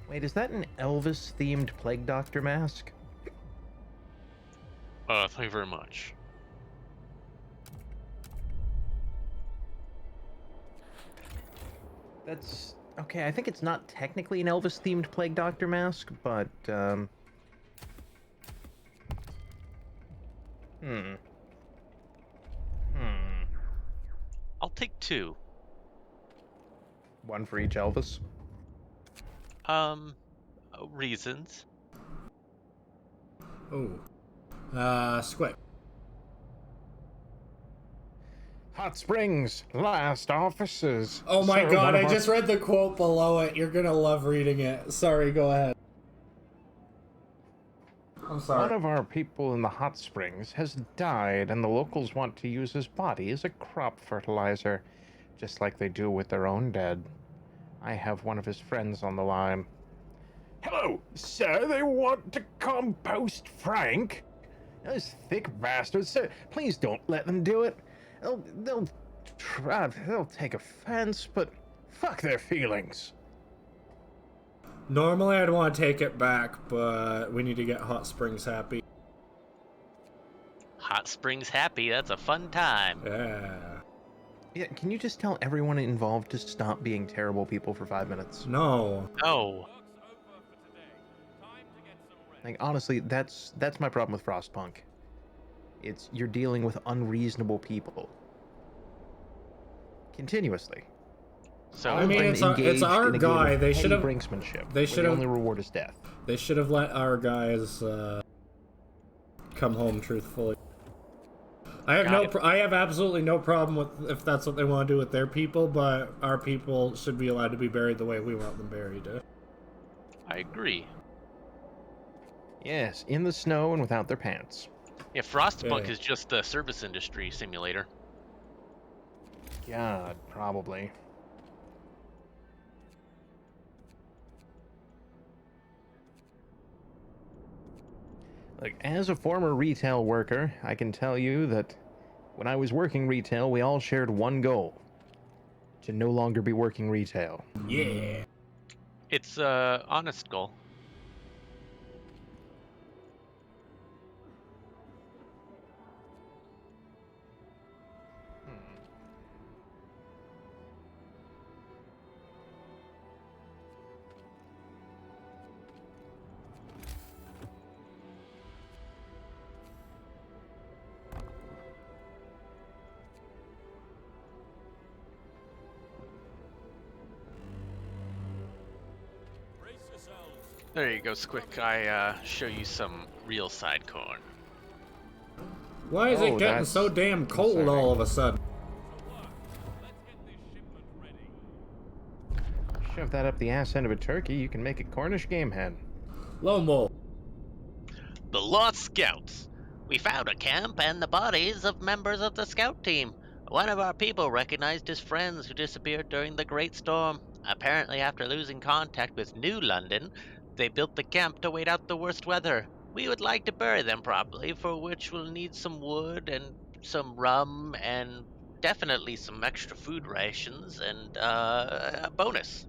Wait, is that an Elvis-themed Plague Doctor mask? Thank you very much. That's... okay, I think it's not technically an Elvis-themed Plague Doctor mask, but, Hmm. I'll take 2. One for each Elvis? Reasons. Ooh. Squic. Hot Springs, last officers. Oh my Sir, god, one of I our- just read the quote below it. You're gonna love reading it. Sorry, go ahead. I'm sorry. One of our people in the hot springs has died, and the locals want to use his body as a crop fertilizer, just like they do with their own dead. I have one of his friends on the line. Hello, sir. They want to compost Frank. Those thick bastards, sir. Please don't let them do it. They'll take offense, but fuck their feelings. Normally I'd want to take it back, but we need to get Hot Springs happy. Hot Springs happy. That's a fun time. Yeah. Yeah, can you just tell everyone involved to stop being terrible people for 5 minutes? No. Oh. Like, honestly, that's my problem with Frostpunk. It's you're dealing with unreasonable people. Continuously. So I mean, it's our guy. They should have. Brinksmanship. They where should the have. only reward is death. They should have let our guys come home truthfully. I have absolutely no problem with if that's what they want to do with their people, but our people should be allowed to be buried the way we want them buried. I agree. Yes, in the snow and without their pants. Yeah, Frostpunk Yeah. is just a service industry simulator. God, probably. Look, as a former retail worker, I can tell you that when I was working retail, we all shared one goal. To no longer be working retail. Yeah. It's honest goal. There you go, Squick. I show you some real side corn. Why is it getting that's so damn cold exciting. all of a sudden? Shove that up the ass end of a turkey, you can make a Cornish game hen. Lonewolf. The Lost Scouts. We found a camp and the bodies of members of the scout team. One of our people recognized his friends who disappeared during the Great Storm. Apparently, after losing contact with New London, they built the camp to wait out the worst weather. We would like to bury them properly, for which we'll need some wood and some rum and definitely some extra food rations and a bonus.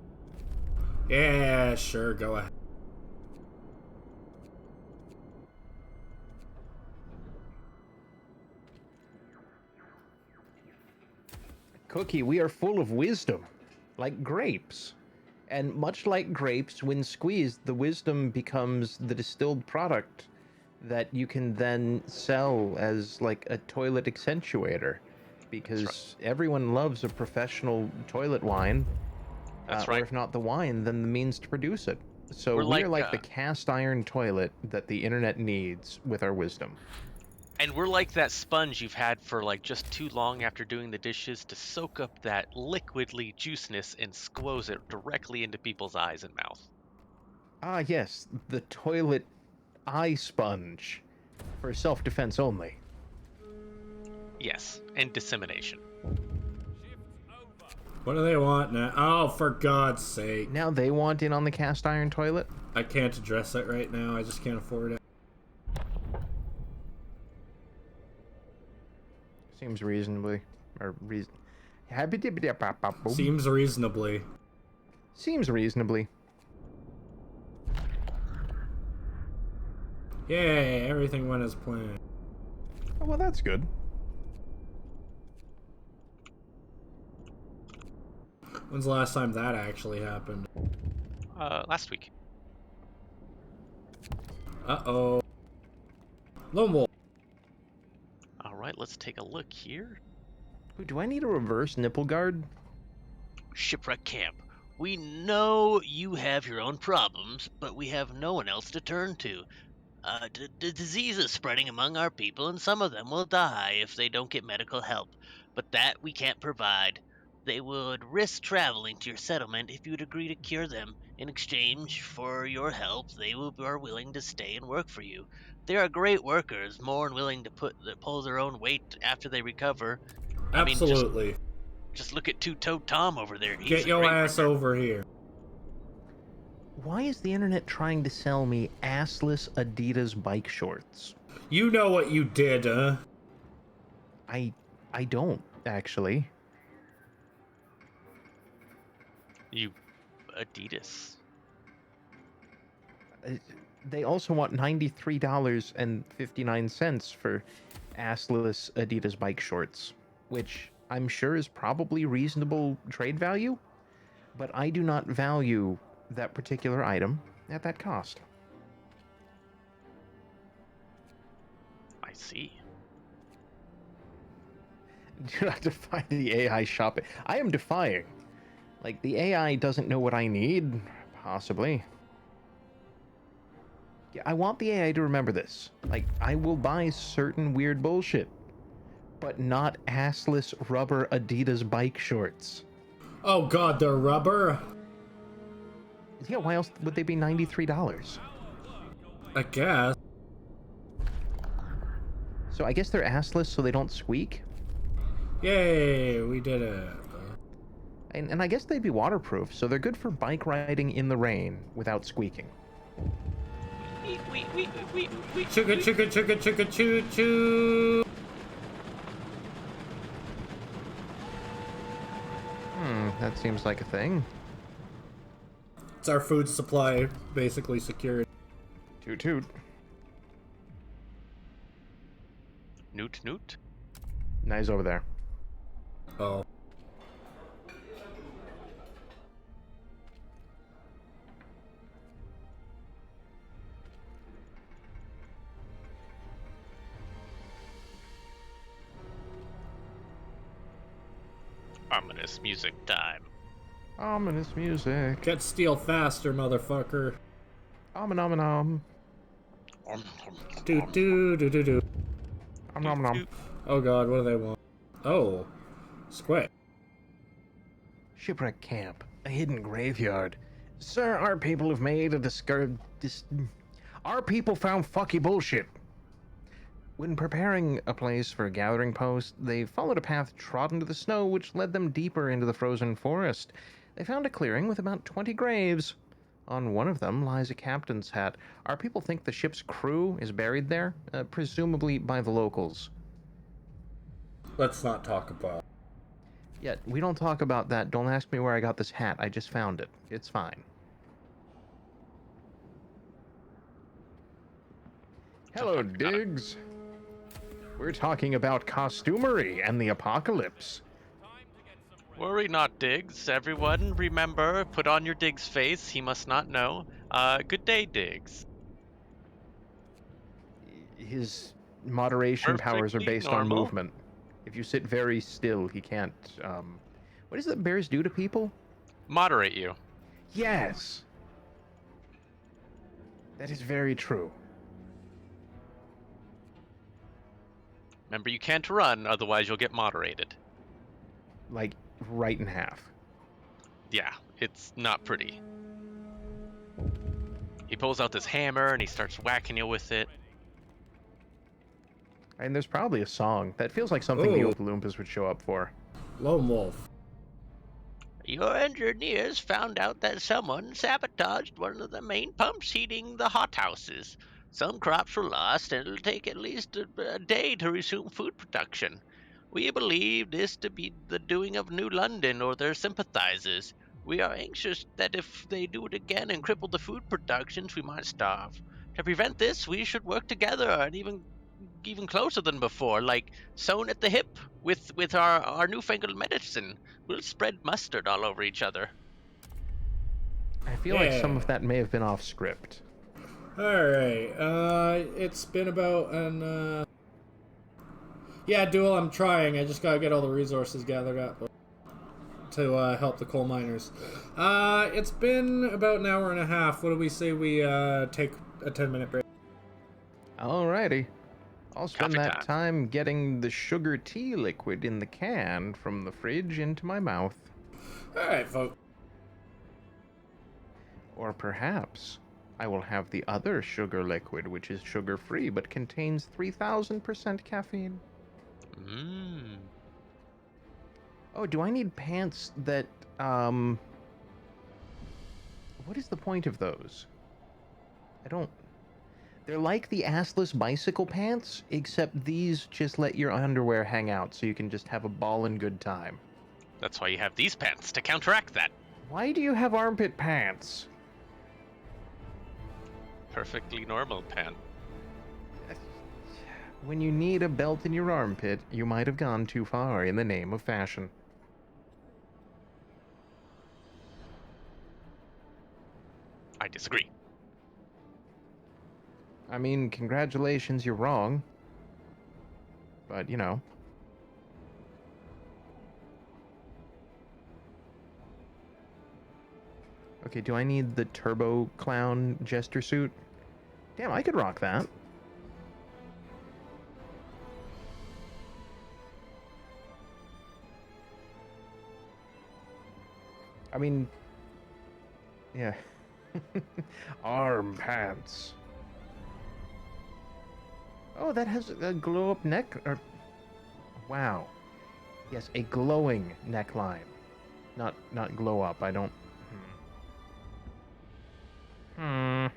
Yeah, sure, go ahead. Cookie, we are full of wisdom, like grapes. And much like grapes, when squeezed, the wisdom becomes the distilled product that you can then sell as like a toilet accentuator. Because everyone loves a professional toilet wine. That's Or right. if not the wine, then the means to produce it. So we're like the cast iron toilet that the internet needs with our wisdom. And we're like that sponge you've had for like just too long after doing the dishes to soak up that liquidly juiciness and squoze it directly into people's eyes and mouth. Ah, yes, the toilet eye sponge for self-defense only. Yes, and dissemination. What do they want now? Oh, for God's sake. Now they want in on the cast iron toilet? I can't address it right now. I just can't afford it. Seems reasonably. Or reason. Seems reasonably. Seems reasonably. Yay, everything went as planned. Oh, well, that's good. When's the last time that actually happened? Last week. Uh-oh. Lonewolf. Alright, let's take a look here. Ooh, do I need a reverse nipple guard? Shipwreck Camp. We know you have your own problems, but we have no one else to turn to. The disease is spreading among our people, and some of them will die if they don't get medical help. But that we can't provide. They would risk traveling to your settlement if you'd agree to cure them. In exchange for your help, they are willing to stay and work for you. They are great workers, more than willing to pull their own weight after they recover. Absolutely. I mean, just look at Two-Toed Tom over there. He's Get your ass over here. Why is the internet trying to sell me assless Adidas bike shorts? You know what you did, huh? I don't, actually. You Adidas. They also want $93.59 for assless Adidas bike shorts, which I'm sure is probably reasonable trade value, but I do not value that particular item at that cost. I see. Do not defy the AI shopping. I am defying. Like, the AI doesn't know what I need, possibly. Yeah, I want the AI to remember this. Like, I will buy certain weird bullshit, but not assless rubber Adidas bike shorts. Oh God, they're rubber? Yeah, why else would they be $93? I guess. So I guess they're assless so they don't squeak? Yay, we did it. And I guess they'd be waterproof, so they're good for bike riding in the rain without squeaking. Chugga chugga chugga chugga choo choo. That seems like a thing. It's our food supply basically secured. Toot toot. Noot. Now he's over there. Oh. Ominous music time. Ominous music. Get steel faster, motherfucker. Om. Do do do do do. Om. Oh God, what do they want? Oh, Squic. Shipwreck camp, a hidden graveyard. Sir, our people have made a Our people found fucky bullshit. When preparing a place for a gathering post, they followed a path trodden to the snow which led them deeper into the frozen forest. They found a clearing with about 20 graves. On one of them lies a captain's hat. Our people think the ship's crew is buried there, presumably by the locals. Let's not talk about. Yeah, we don't talk about that. Don't ask me where I got this hat. I just found it. It's fine. Hello, Diggs. We're talking about costumery and the apocalypse. Worry not, Diggs. Everyone, remember, put on your Diggs face. He must not know. Good day, Diggs. His moderation powers are Perfectly based normal. on movement. If you sit very still, he can't, what is it bears do to people? Moderate you. Yes! That is very true. Remember, you can't run, otherwise you'll get moderated. Like, right in half. Yeah, it's not pretty. He pulls out this hammer and he starts whacking you with it. And there's probably a song. That feels like something the Oh, Oompa Loompas would show up for. Lonewolf. Your engineers found out that someone sabotaged one of the main pumps heating the hothouses. Some crops were lost, and it'll take at least a day to resume food production. We believe this to be the doing of New London or their sympathizers. We are anxious that if they do it again and cripple the food productions, we might starve. To prevent this, we should work together and even closer than before, like sewn at the hip with our newfangled medicine. We'll spread mustard all over each other. I feel like some Yeah. of that may have been off script. Alright, it's been about yeah, Duel, I'm trying. I just gotta get all the resources gathered up to help the coal miners. It's been about an hour and a half. What do we say we take a 10-minute break? Alrighty. I'll spend Coffee that time. time getting the sugar tea liquid in the can from the fridge into my mouth. Alright, folks. Or perhaps I will have the other sugar liquid, which is sugar-free but contains 3000% caffeine. Mmm. Oh, do I need pants that, what is the point of those? I don't... They're like the assless bicycle pants, except these just let your underwear hang out so you can just have a ballin' good time. That's why you have these pants to counteract that. Why do you have armpit pants? Perfectly normal pant. When you need a belt in your armpit, you might have gone too far in the name of fashion. I disagree. I mean, congratulations, you're wrong. But, you know. Okay, do I need the Turbo Clown Jester suit? Damn, I could rock that. I mean... Yeah. Arm pants. Oh, that has a glow-up neck... Wow. Yes, a glowing neckline. Not glow-up, I don't... Hmm.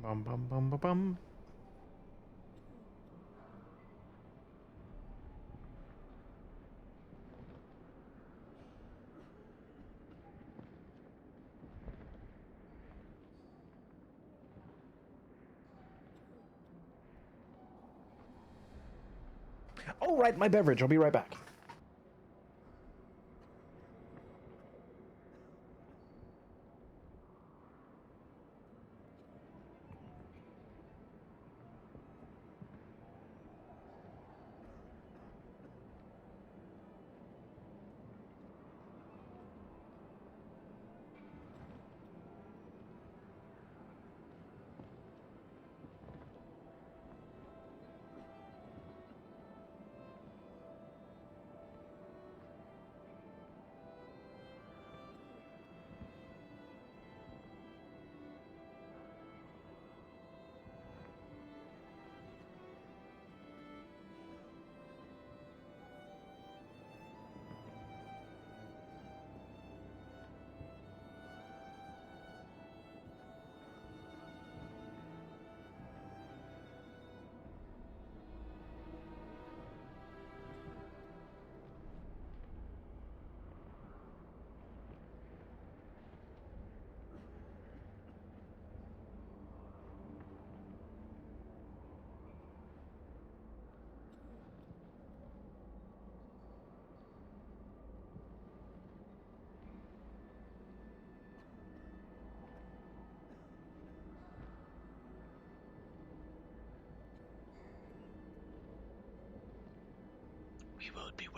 Bum bum bum bum bum. Oh, right, my beverage. I'll be right back.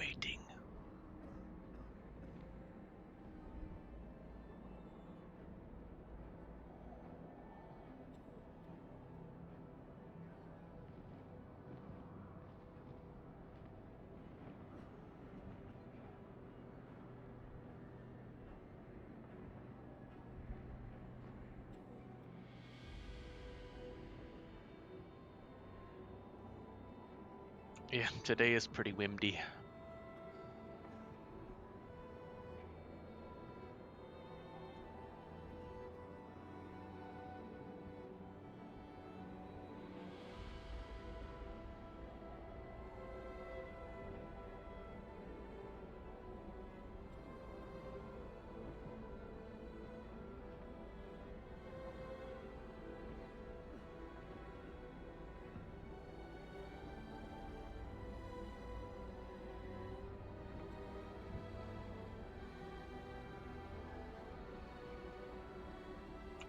waiting. Yeah, today is pretty windy.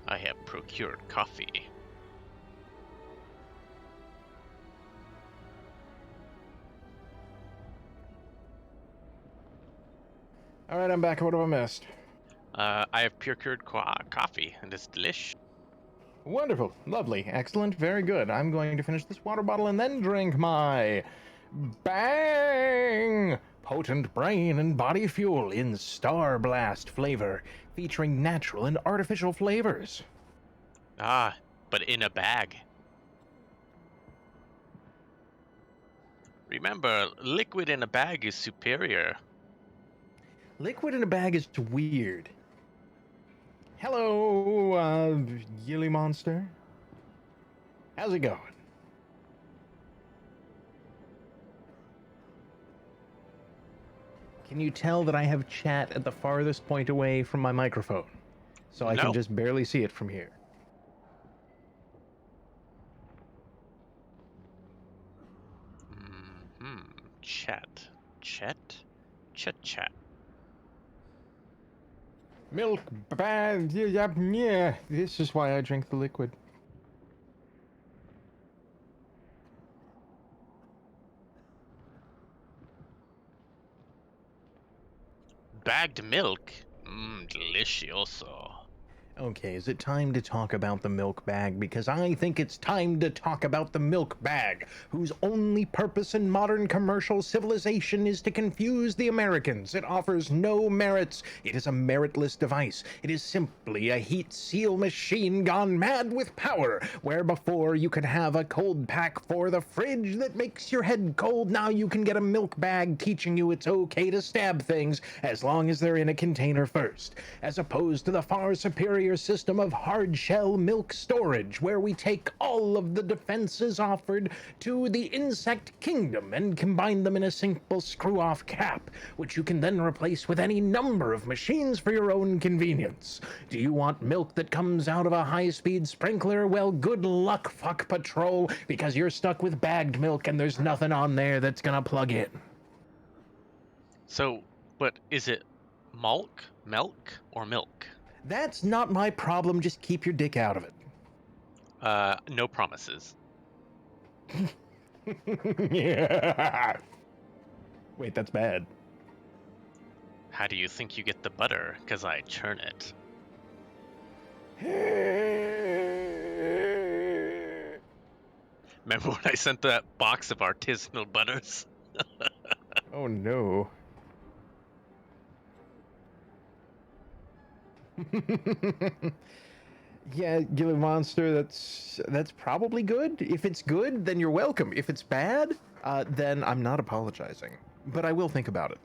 I have procured coffee. All right, I'm back. What have I missed? I have procured coffee, and it's delish. Wonderful, lovely, excellent, very good. I'm going to finish this water bottle and then drink my bang potent brain and body fuel in Star Blast flavor, featuring natural and artificial flavors. Ah, but in a bag. Remember, liquid in a bag is superior. Liquid in a bag is weird. Hello, Gilly Monster. How's it going? Can you tell that I have chat at the farthest point away from my microphone? So I can No. just barely see it from here. Chat. Chat. Milk bad, yeah. This is why I drink the liquid. Bagged milk? Delicioso. Okay, is it time to talk about the milk bag? Because I think it's time to talk about the milk bag, whose only purpose in modern commercial civilization is to confuse the Americans. It offers no merits. It is a meritless device. It is simply a heat seal machine gone mad with power, where before you could have a cold pack for the fridge that makes your head cold, now you can get a milk bag teaching you it's okay to stab things as long as they're in a container first, as opposed to the far superior system of hard shell milk storage, where we take all of the defenses offered to the insect kingdom and combine them in a simple screw-off cap, which you can then replace with any number of machines for your own convenience. Do you want milk that comes out of a high-speed sprinkler? Well, good luck, fuck patrol, because you're stuck with bagged milk and there's nothing on there that's gonna plug in. So, but is it milk, or milk? That's not my problem, just keep your dick out of it. No promises. Yeah. Wait, that's bad. How do you think you get the butter? 'Cause I churn it. Remember when I sent that box of artisanal butters? Oh no. Yeah, Gilly Monster, that's probably good. If it's good, then you're welcome. If it's bad, then I'm not apologizing. But I will think about it.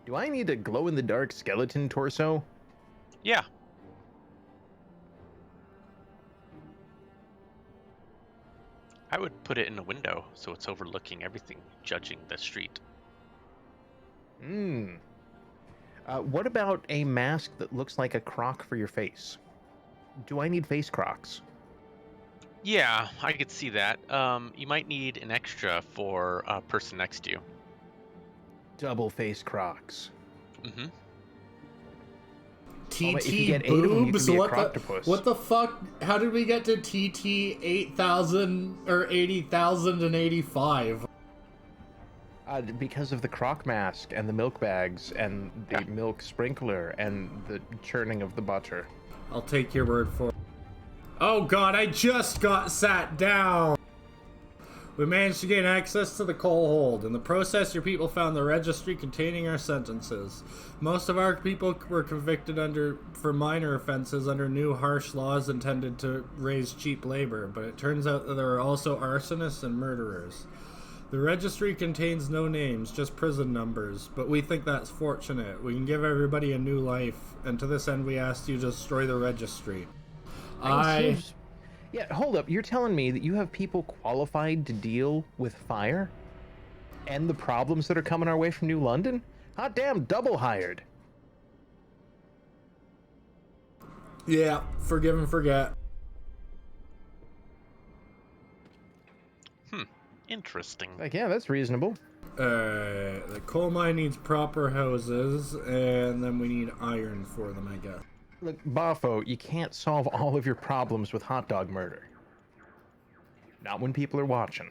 Do I need a glow-in-the-dark skeleton torso? Yeah. I would put it in a window so it's overlooking everything, judging the street. What about a mask that looks like a croc for your face? Do I need face crocs? Yeah, I could see that. You might need an extra for a person next to you. Double face crocs. if you TT get 8 of them, you can boobs? be a croctopus. What the fuck? How did we get to TT 8,000 or 80,085? Because of the croc mask and the milk bags and the milk sprinkler and the churning of the butter. I'll take your word for it. Oh god, I just got sat down! We managed to gain access to the coal hold. In the process, your people found the registry containing our sentences. Most of our people were convicted for minor offenses under new harsh laws intended to raise cheap labor, but it turns out that there are also arsonists and murderers. The registry contains no names, just prison numbers, but we think that's fortunate. We can give everybody a new life, and to this end we asked you to destroy the registry. Yeah, hold up. You're telling me that you have people qualified to deal with fire? And the problems that are coming our way from New London? Hot damn, double hired. Yeah, forgive and forget. Interesting. Like, yeah, that's reasonable. The coal mine needs proper houses, and then we need iron for them, I guess. Look, Boffo, you can't solve all of your problems with hot dog murder. Not when people are watching.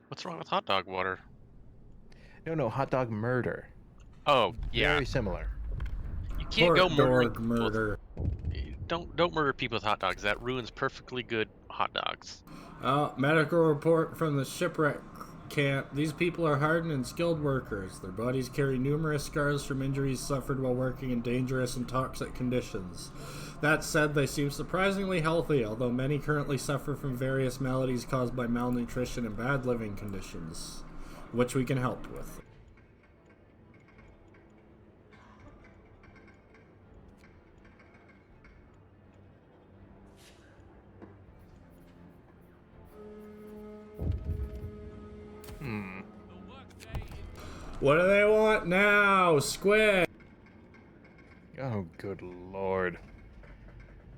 What's wrong with hot dog water? No, hot dog murder. Oh, yeah. Very similar. You can't go murdering Dog murder. Don't murder people with hot dogs. That ruins perfectly good hot dogs. Medical report from the shipwreck camp. These people are hardened and skilled workers. Their bodies carry numerous scars from injuries suffered while working in dangerous and toxic conditions. That said, they seem surprisingly healthy, although many currently suffer from various maladies caused by malnutrition and bad living conditions, which we can help with. What do they want now, Squic? Oh, good lord.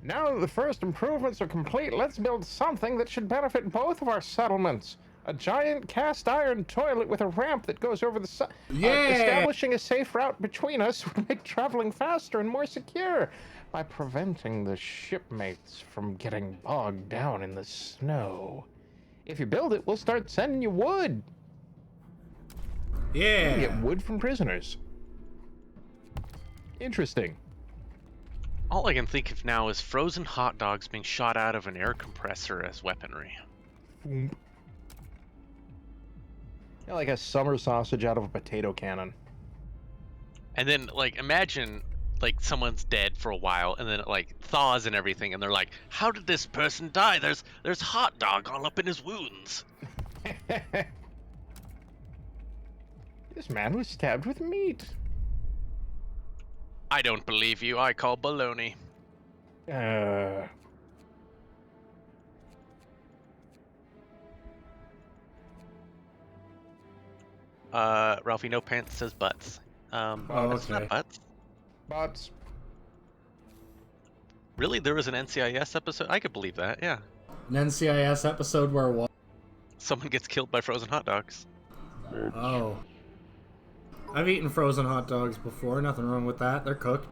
Now that the first improvements are complete, let's build something that should benefit both of our settlements. A giant cast iron toilet with a ramp that goes over the Yeah! establishing a safe route between us would make traveling faster and more secure by preventing the shipmates from getting bogged down in the snow. If you build it, we'll start sending you wood. Yeah! You get wood from prisoners. Interesting. All I can think of now is frozen hot dogs being shot out of an air compressor as weaponry. Yeah, like a summer sausage out of a potato cannon. And then, like, imagine, like, someone's dead for a while, and then it, like, thaws and everything, and they're like, how did this person die? There's hot dog all up in his wounds. This man was stabbed with meat. I don't believe you. I call baloney. Ralphie, no pants says butts. That's not okay. butts. But Really? There was an NCIS episode? I could believe that, yeah. An NCIS episode where what? Someone gets killed by frozen hot dogs. Oh. I've eaten frozen hot dogs before, nothing wrong with that. They're cooked.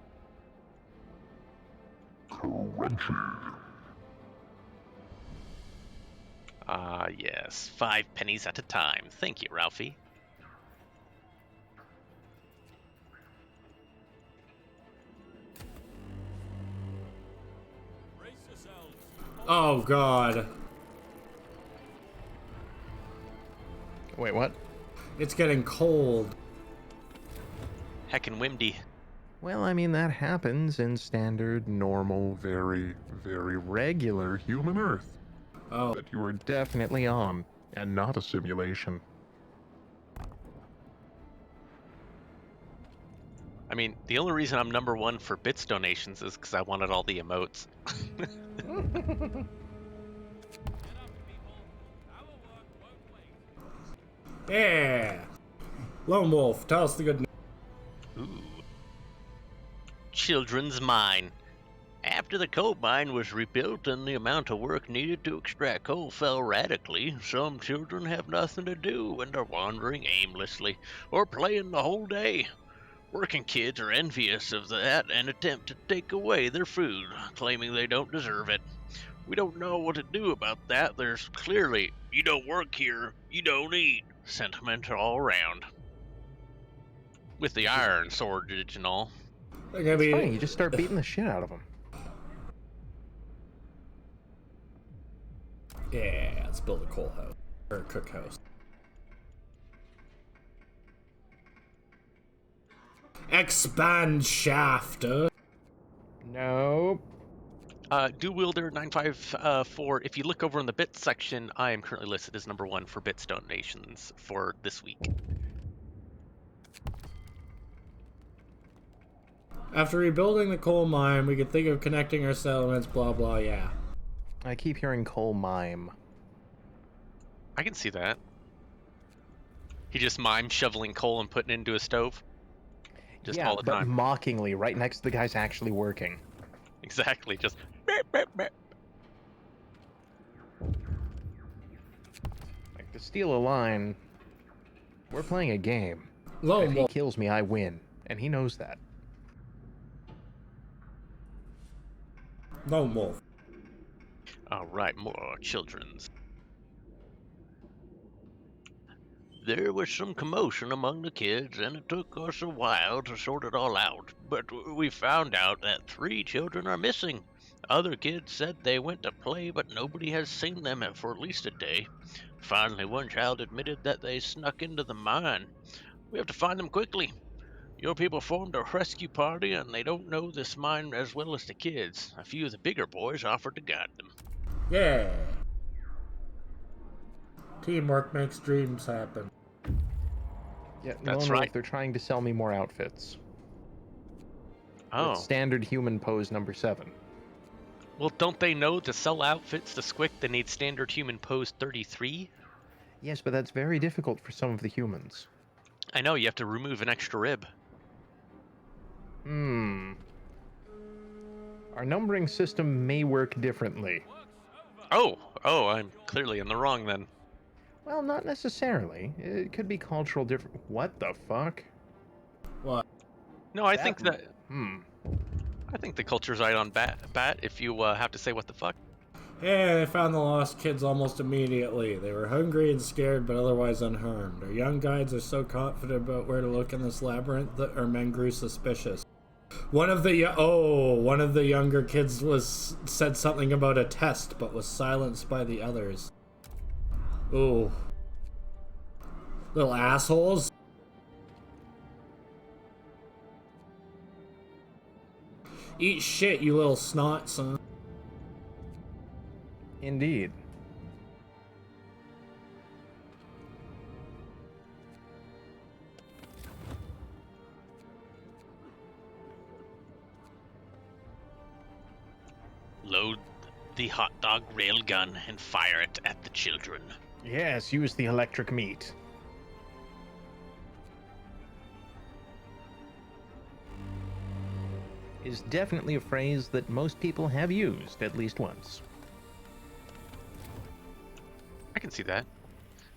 Ah, yes. 5 pennies at a time. Thank you, Ralphie. Oh god. wait, what? It's getting cold. Heckin' windy. Well, I mean, that happens in standard, normal, very, very regular human Earth. Oh. That you are definitely on, and not a simulation. I mean, the only reason I'm number 1 for bits donations is because I wanted all the emotes. Yeah. Lonewolf, tell us the good news. Ooh. Children's mine. After After the coal mine was rebuilt and the amount of work needed to extract coal fell radically, some children have nothing to do and are wandering aimlessly or playing the whole day. Working kids are envious of that and attempt to take away their food, claiming they don't deserve it. We don't know what to do about that. There's clearly, you don't work here, you don't eat, sentiment all around. With the iron shortage and all. They're gonna It's be. funny, you just start beating the shit out of them. Yeah, let's build a coal house. Or a cook house. Expand shaft. Nope. Do Wielder 954, if you look over in the bits section, I am currently listed as number 1 for bits donations for this week. After rebuilding the coal mine, we could think of connecting our settlements, blah blah, yeah. I keep hearing coal mime. I can see that. He just mimes shoveling coal and putting it into a stove. Just yeah, all the but time. mockingly, right next to the guy's actually working. Exactly, just beep, beep, beep. Like, to steal a line, we're playing a game. If he Lonewolf. kills me, I win. And he knows that. Lonewolf. Alright, more children's. There was some commotion among the kids, and it took us a while to sort it all out. But we found out that 3 children are missing. Other kids said they went to play, but nobody has seen them for at least a day. Finally, one child admitted that they snuck into the mine. We have to find them quickly. Your people formed a rescue party, and they don't know this mine as well as the kids. A few of the bigger boys offered to guide them. Yeah. Teamwork makes dreams happen. Yeah, That's Lonewolf, right. they're trying to sell me more outfits. Oh. With standard human pose number 7. Well, don't they know to sell outfits to Squic they need standard human pose 33? Yes, but that's very difficult for some of the humans. I know, you have to remove an extra rib. Our numbering system may work differently. Oh, I'm clearly in the wrong then. Well, not necessarily. It could be cultural different. What the fuck? What? No, I think that... I think the culture's right on bat if you have to say what the fuck. Hey, they found the lost kids almost immediately. They were hungry and scared, but otherwise unharmed. Our young guides are so confident about where to look in this labyrinth that our men grew suspicious. One of the younger kids said something about a test, but was silenced by the others. Ooh. Little assholes. Eat shit, you little snot, son. Indeed. Load the hot dog railgun and fire it at the children. Yes, use the electric meat. Is definitely a phrase that most people have used at least once. I can see that.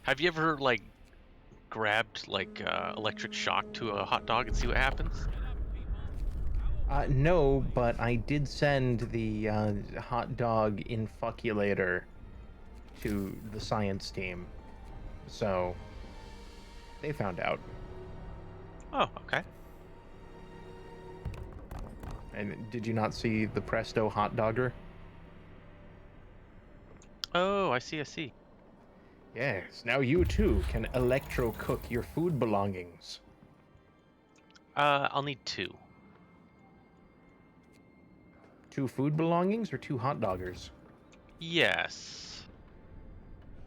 Have you ever, like, grabbed, like, electric shock to a hot dog and see what happens? No, but I did send the hot dog infuculator to the science team. So, they found out. Oh, okay. And did you not see the Presto hot dogger? Oh, I see. Yes, now you too can electro-cook your food belongings. I'll need 2. 2 food belongings or 2 hot doggers? Yes.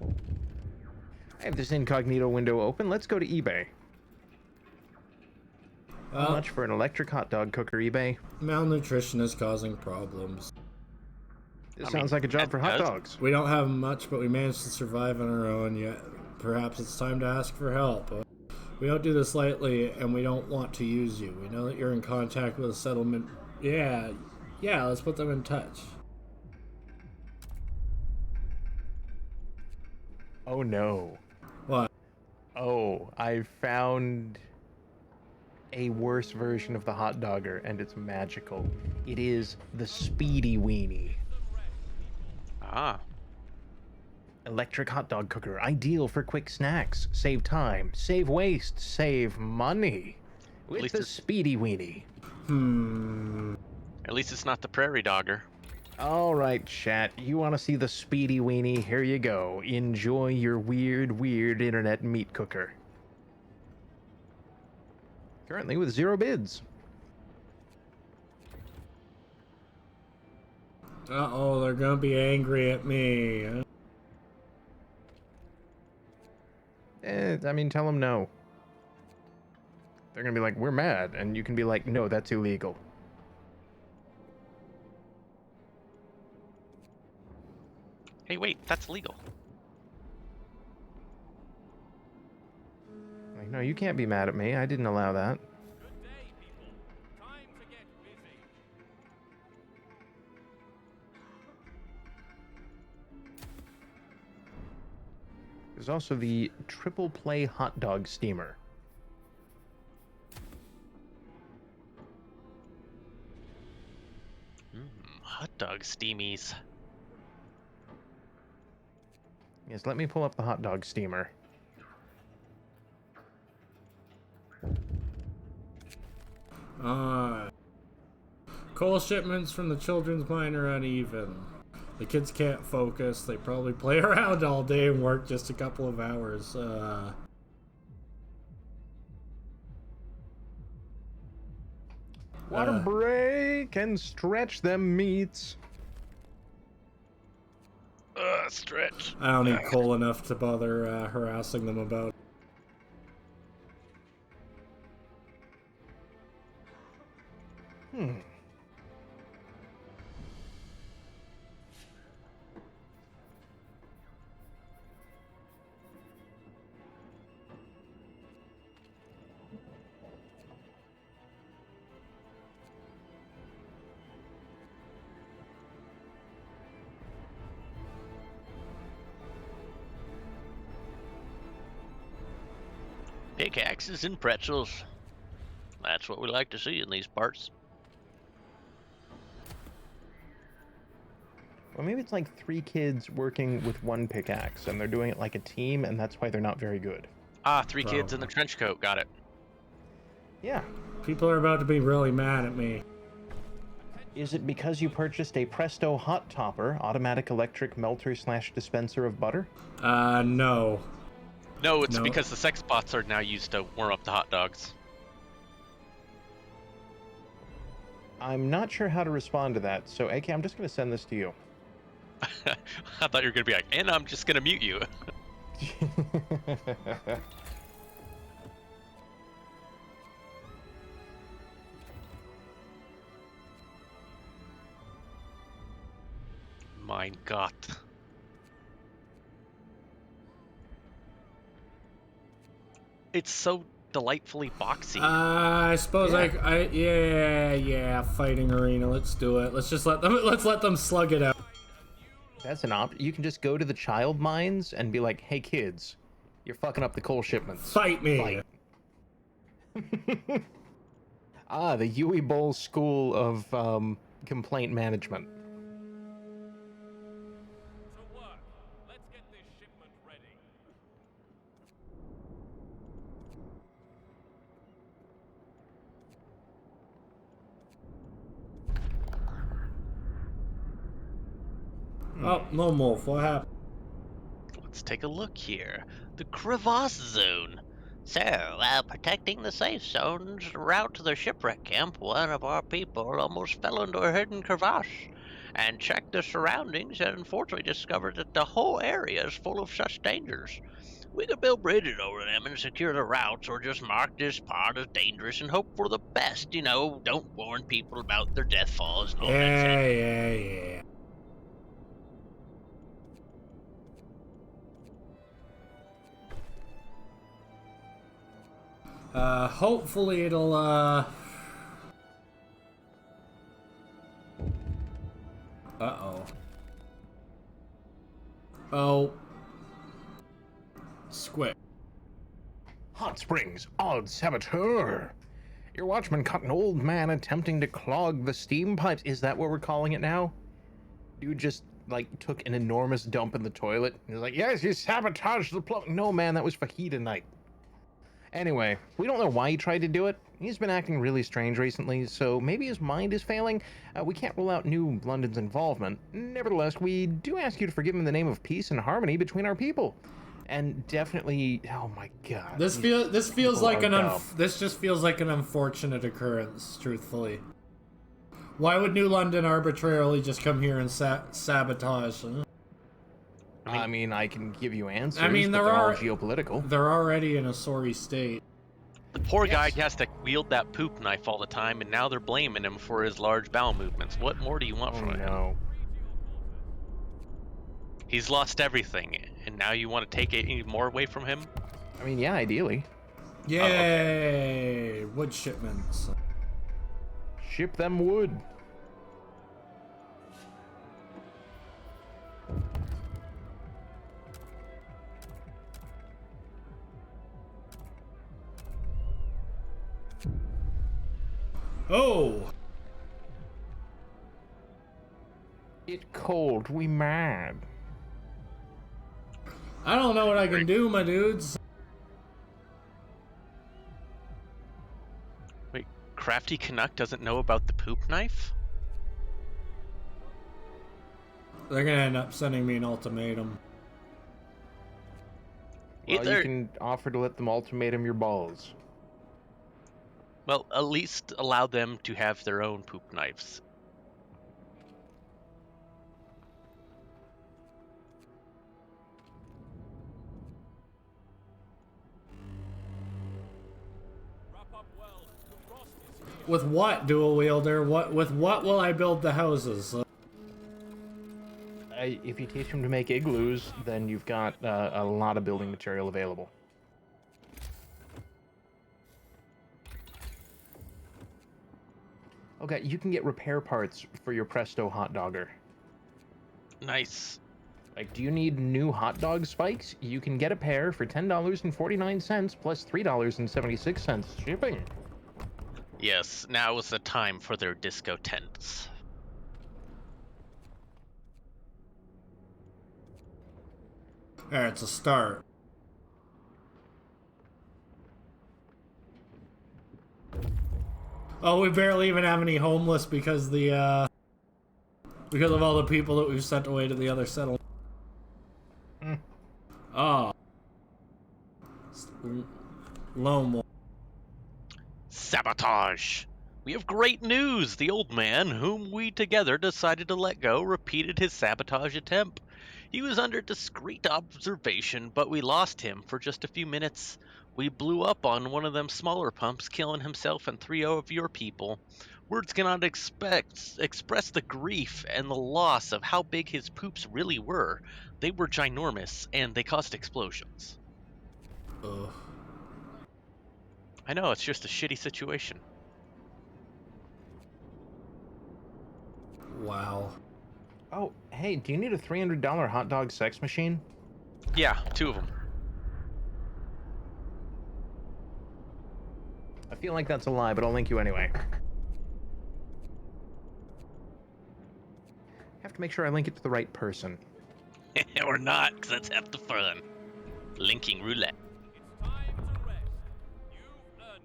I have this incognito window open. Let's go to eBay. How much for an electric hot dog cooker, eBay? Malnutrition is causing problems. This sounds like a job for hot dogs. We don't have much, but we managed to survive on our own, yet perhaps it's time to ask for help. We don't do this lightly, and we don't want to use you. We know that you're in contact with a settlement. Yeah, Yeah, let's put them in touch. Oh no. What? Oh, I found a worse version of the hot dogger, and it's magical. It is the Speedy Weenie. Ah. Electric hot dog cooker, ideal for quick snacks. Save time, save waste, save money. With least the it's- Speedy Weenie. At least it's not the prairie dogger. All right, chat. You want to see the Speedy Weenie? Here you go. Enjoy your weird internet meat cooker. Currently with 0 bids. Uh-oh, they're gonna be angry at me. I mean, tell them no. They're gonna be like, we're mad, and you can be like, no, that's illegal. Hey, wait, that's legal. Like, no, you can't be mad at me. I didn't allow that. Good day, people. Time to get busy. There's also the triple play hot dog steamer. Hot dog steamies. Yes, let me pull up the hot dog steamer. Coal shipments from the children's mine are uneven. The kids can't focus. They probably play around all day and work just a couple of hours. Water break and stretch them meats. Stretch. I don't need coal enough to bother harassing them about. Pickaxes and pretzels. That's what we like to see in these parts. Well, maybe it's like 3 kids working with 1 pickaxe, and they're doing it like a team, and that's why they're not very good. Ah, 3 kids in the trench coat. Got it. Yeah. People are about to be really mad at me. Is it because you purchased a Presto Hot Topper, automatic electric melter / dispenser of butter? No. No, it's No. because the sex bots are now used to warm up the hot dogs. I'm not sure how to respond to that, so AK, I'm just going to send this to you. I thought you were going to be like, and I'm just going to mute you. Mein Gott. It's so delightfully boxy. I suppose yeah, fighting arena. Let's do it. Let's let them slug it out. That's an option. You can just go to the child mines and be like, hey kids, you're fucking up the coal shipments. Fight me. Fight. The Yui Bowl School of Complaint Management. To work. Let's get this shipment ready. Oh, Lonewolf, what happened? Let's take a look here. The crevasse zone. So, while protecting the safe zone's route to the shipwreck camp, one of our people almost fell into a hidden crevasse and checked the surroundings and unfortunately discovered that the whole area is full of such dangers. We could build bridges over them and secure the routes, or just mark this part as dangerous and hope for the best. You know, don't warn people about their death falls and all that. Yeah. Hopefully it'll, Oh. Squic. Hot Springs, odd saboteur. Your watchman caught an old man attempting to clog the steam pipes. Is that what we're calling it now? Dude just, like, took an enormous dump in the toilet. He's like, yes, you sabotaged the plumb. No, man, that was fajita night. Anyway, we don't know why he tried to do it. He's been acting really strange recently, so maybe his mind is failing. We can't rule out New London's involvement. Nevertheless, we do ask you to forgive him in the name of peace and harmony between our people. And definitely, oh my god. This feels like this just feels like an unfortunate occurrence, truthfully. Why would New London arbitrarily just come here and sabotage? I mean, I can give you answers. I mean, but they're all geopolitical. They're already in a sorry state. The poor guy has to wield that poop knife all the time, and now they're blaming him for his large bowel movements. What more do you want from him? No. He's lost everything, and now you want to take any more away from him? I mean, yeah, ideally. Yay! Wood shipments. Ship them wood. Oh! It cold, we mad. I don't know what I can do, my dudes. Wait, Crafty Canuck doesn't know about the poop knife? They're gonna end up sending me an ultimatum. Well, you can offer to let them ultimatum your balls. Well, at least allow them to have their own poop knives. Wrap up well. The frost is here. With what, dual wielder? With what will I build the houses? If you teach them to make igloos, then you've got a lot of building material available. Okay, you can get repair parts for your Presto hot dogger. Nice. Like, do you need new hot dog spikes? You can get a pair for $10.49 plus $3.76 shipping. Yes, now is the time for their disco tents. There, it's a start. Oh, we barely even have any homeless because of all the people that we've sent away to the other settlement. Oh. Lonewolf. Sabotage! We have great news! The old man, whom we together decided to let go, repeated his sabotage attempt. He was under discreet observation, but we lost him for just a few minutes. We blew up on one of them smaller pumps, killing himself and 3 of your people. Words cannot express the grief and the loss of how big his poops really were. They were ginormous, and they caused explosions. Ugh. I know, it's just a shitty situation. Wow. Oh, hey, do you need a $300 hot dog sex machine? Yeah, 2 of them. I feel like that's a lie, but I'll link you anyway. Have to make sure I link it to the right person. Or not, because that's half the fun. Linking roulette. It's time to rest. You've earned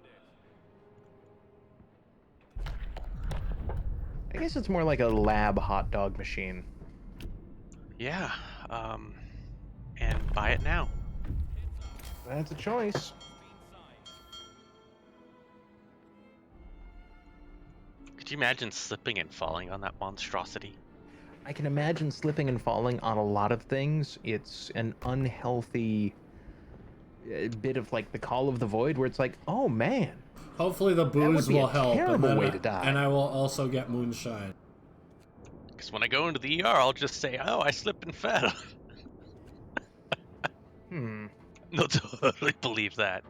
it. I guess it's more like a lab hot dog machine. Yeah, and buy it now. That's a choice. Could you imagine slipping and falling on that monstrosity? I can imagine slipping and falling on a lot of things. It's an unhealthy bit of like the call of the void where it's like, oh man. Hopefully the booze will help. Terrible way to die. And I will also get moonshine. Because when I go into the ER, I'll just say, oh, I slipped and fell. They'll totally believe that.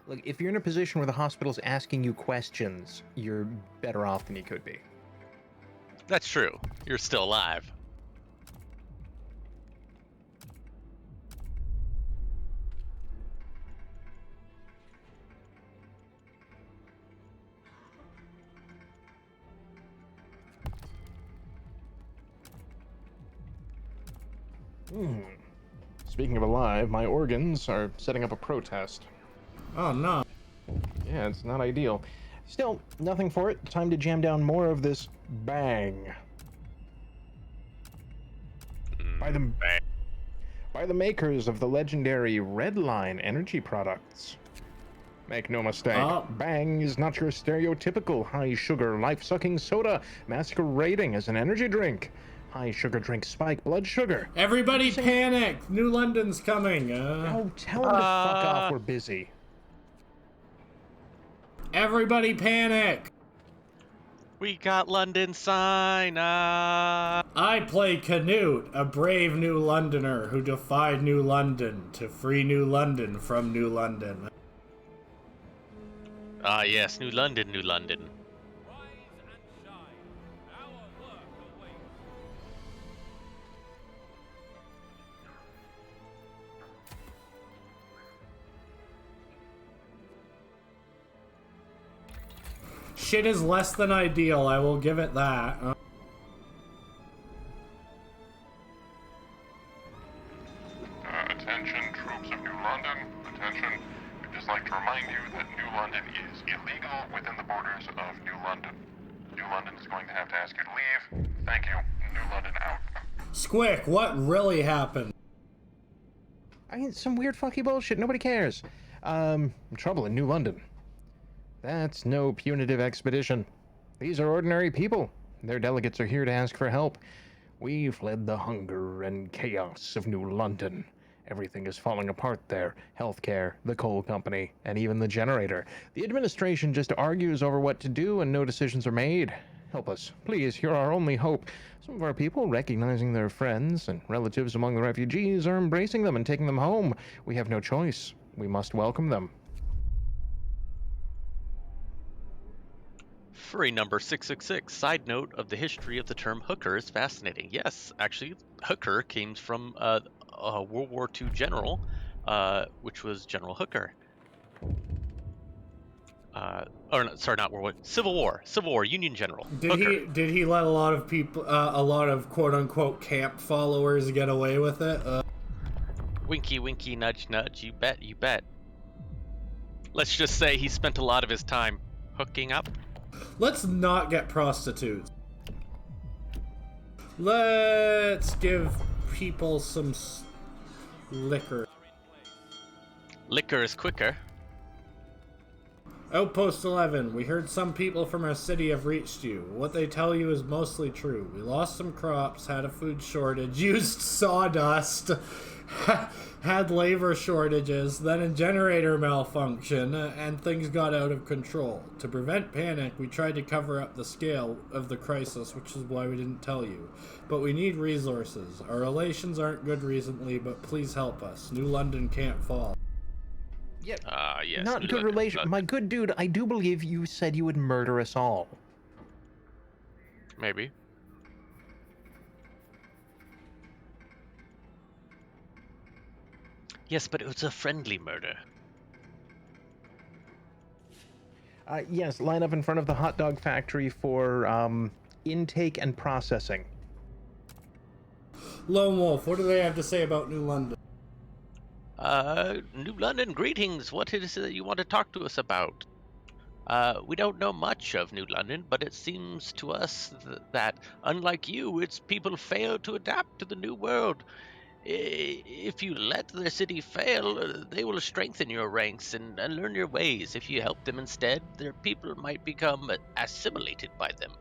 Look, if you're in a position where the hospital's asking you questions, you're better off than you could be. That's true. You're still alive. Speaking of alive, my organs are setting up a protest. Oh no. Yeah, it's not ideal. Still, nothing for it. Time to jam down more of this bang. By the makers of the legendary Redline energy products. Make no mistake, Bang is not your stereotypical high-sugar, life-sucking soda masquerading as an energy drink. High-sugar drinks spike blood sugar. Everybody panic! New London's coming! Oh, tell him to fuck off, we're busy. Everybody panic! We got London sign up. I play Canute, a brave New Londoner who defied New London to free New London from New London. Ah, yes, New London, New London. Rise and shine. Our work awaits. Shit is less than ideal, I will give it that. Attention, troops of New London. Attention. We'd just like to remind you that New London is illegal within the borders of New London. New London is going to have to ask you to leave. Thank you. New London out. Squic, what really Some weird fucky bullshit, nobody cares. Trouble in New London. That's no punitive expedition. These are ordinary people. Their delegates are here to ask for help. We fled the hunger and chaos of New London. Everything is falling apart there. Healthcare, the coal company, and even the generator. The administration just argues over what to do and no decisions are made. Help us, please, you're our only hope. Some of our people, recognizing their friends and relatives among the refugees, are embracing them and taking them home. We have no choice. We must welcome them. Furry number 666. Side note of the history of the term hooker is fascinating. Yes, actually, hooker came from a World War II general, which was General Hooker. Or no, sorry, not World War. Civil War, Union General. Did he let a lot of people, a lot of quote unquote camp followers get away with it? Winky, winky, nudge, nudge. You bet, you bet. Let's just say he spent a lot of his time hooking up. Let's not get prostitutes. Let's give people some liquor. Liquor is quicker. Outpost 11, we heard some people from our city have reached you. What they tell you is mostly true. We lost some crops, had a food shortage, used sawdust, had labor shortages, then a generator malfunction, and things got out of control. To prevent panic, we tried to cover up the scale of the crisis, which is why we didn't tell you. But we need resources. Our relations aren't good recently, but please help us. New London can't fall. Yeah, Yes. not good relation. My good dude, I do believe you said you would murder us all. Maybe. Yes, but it was a friendly murder. Yes, line up in front of the hot dog factory for intake and processing. Lonewolf, what do they have to say about New London? New London, greetings. What is it that you want to talk to us about? We don't know much of New London, but it seems to us that, unlike you, its people fail to adapt to the new world. If you let their city fail, they will strengthen your ranks and learn your ways. If you help them instead, their people might become assimilated by them.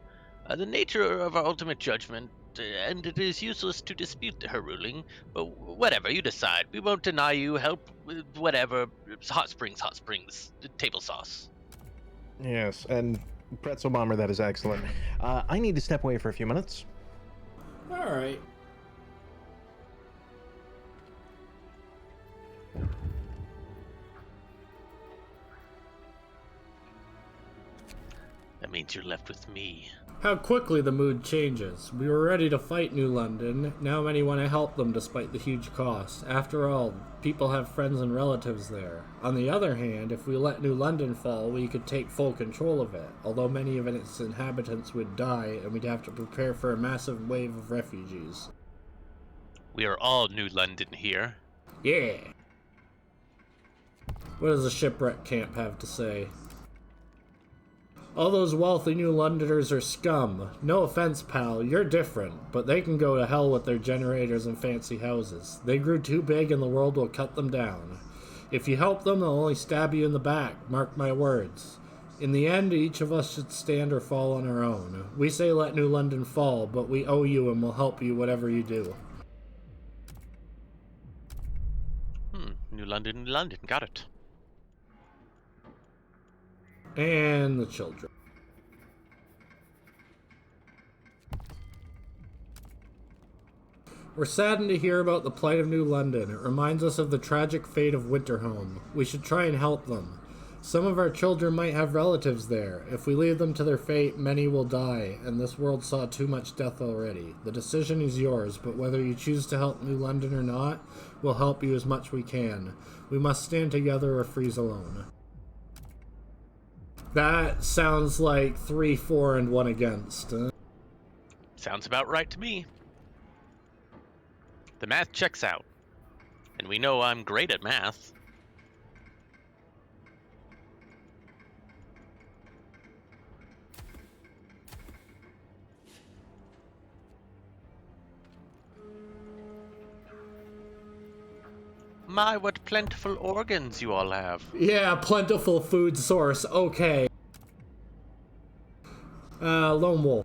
The nature of our ultimate judgment, and it is useless to dispute her ruling, but whatever, you decide. We won't deny you help with whatever. Hot springs, table sauce. Yes, and pretzel bomber, that is excellent. I need to step away for a few minutes. Alright. That means you're left with me. How quickly the mood changes. We were ready to fight New London. Now many want to help them despite the huge cost. After all, people have friends and relatives there. On the other hand, if we let New London fall, we could take full control of it, although many of its inhabitants would die, and we'd have to prepare for a massive wave of refugees. We are all New London here. Yeah. What does the shipwreck camp have to say? All those wealthy New Londoners are scum. No offense, pal, you're different, but they can go to hell with their generators and fancy houses. They grew too big and the world will cut them down. If you help them, they'll only stab you in the back, mark my words. In the end, each of us should stand or fall on our own. We say let New London fall, but we owe you and will help you whatever you do. New London, New London, got it. And the children. We're saddened to hear about the plight of New London. It reminds us of the tragic fate of Winterhome. We should try and help them. Some of our children might have relatives there. If we leave them to their fate, many will die, and this world saw too much death already. The decision is yours, but whether you choose to help New London or not, we'll help you as much we can. We must stand together or freeze alone. That sounds like 3 for and 1 against. Sounds about right to me. The math checks out. And we know I'm great at math. My, what plentiful organs you all have. Yeah, plentiful food source. Okay. Lonewolf.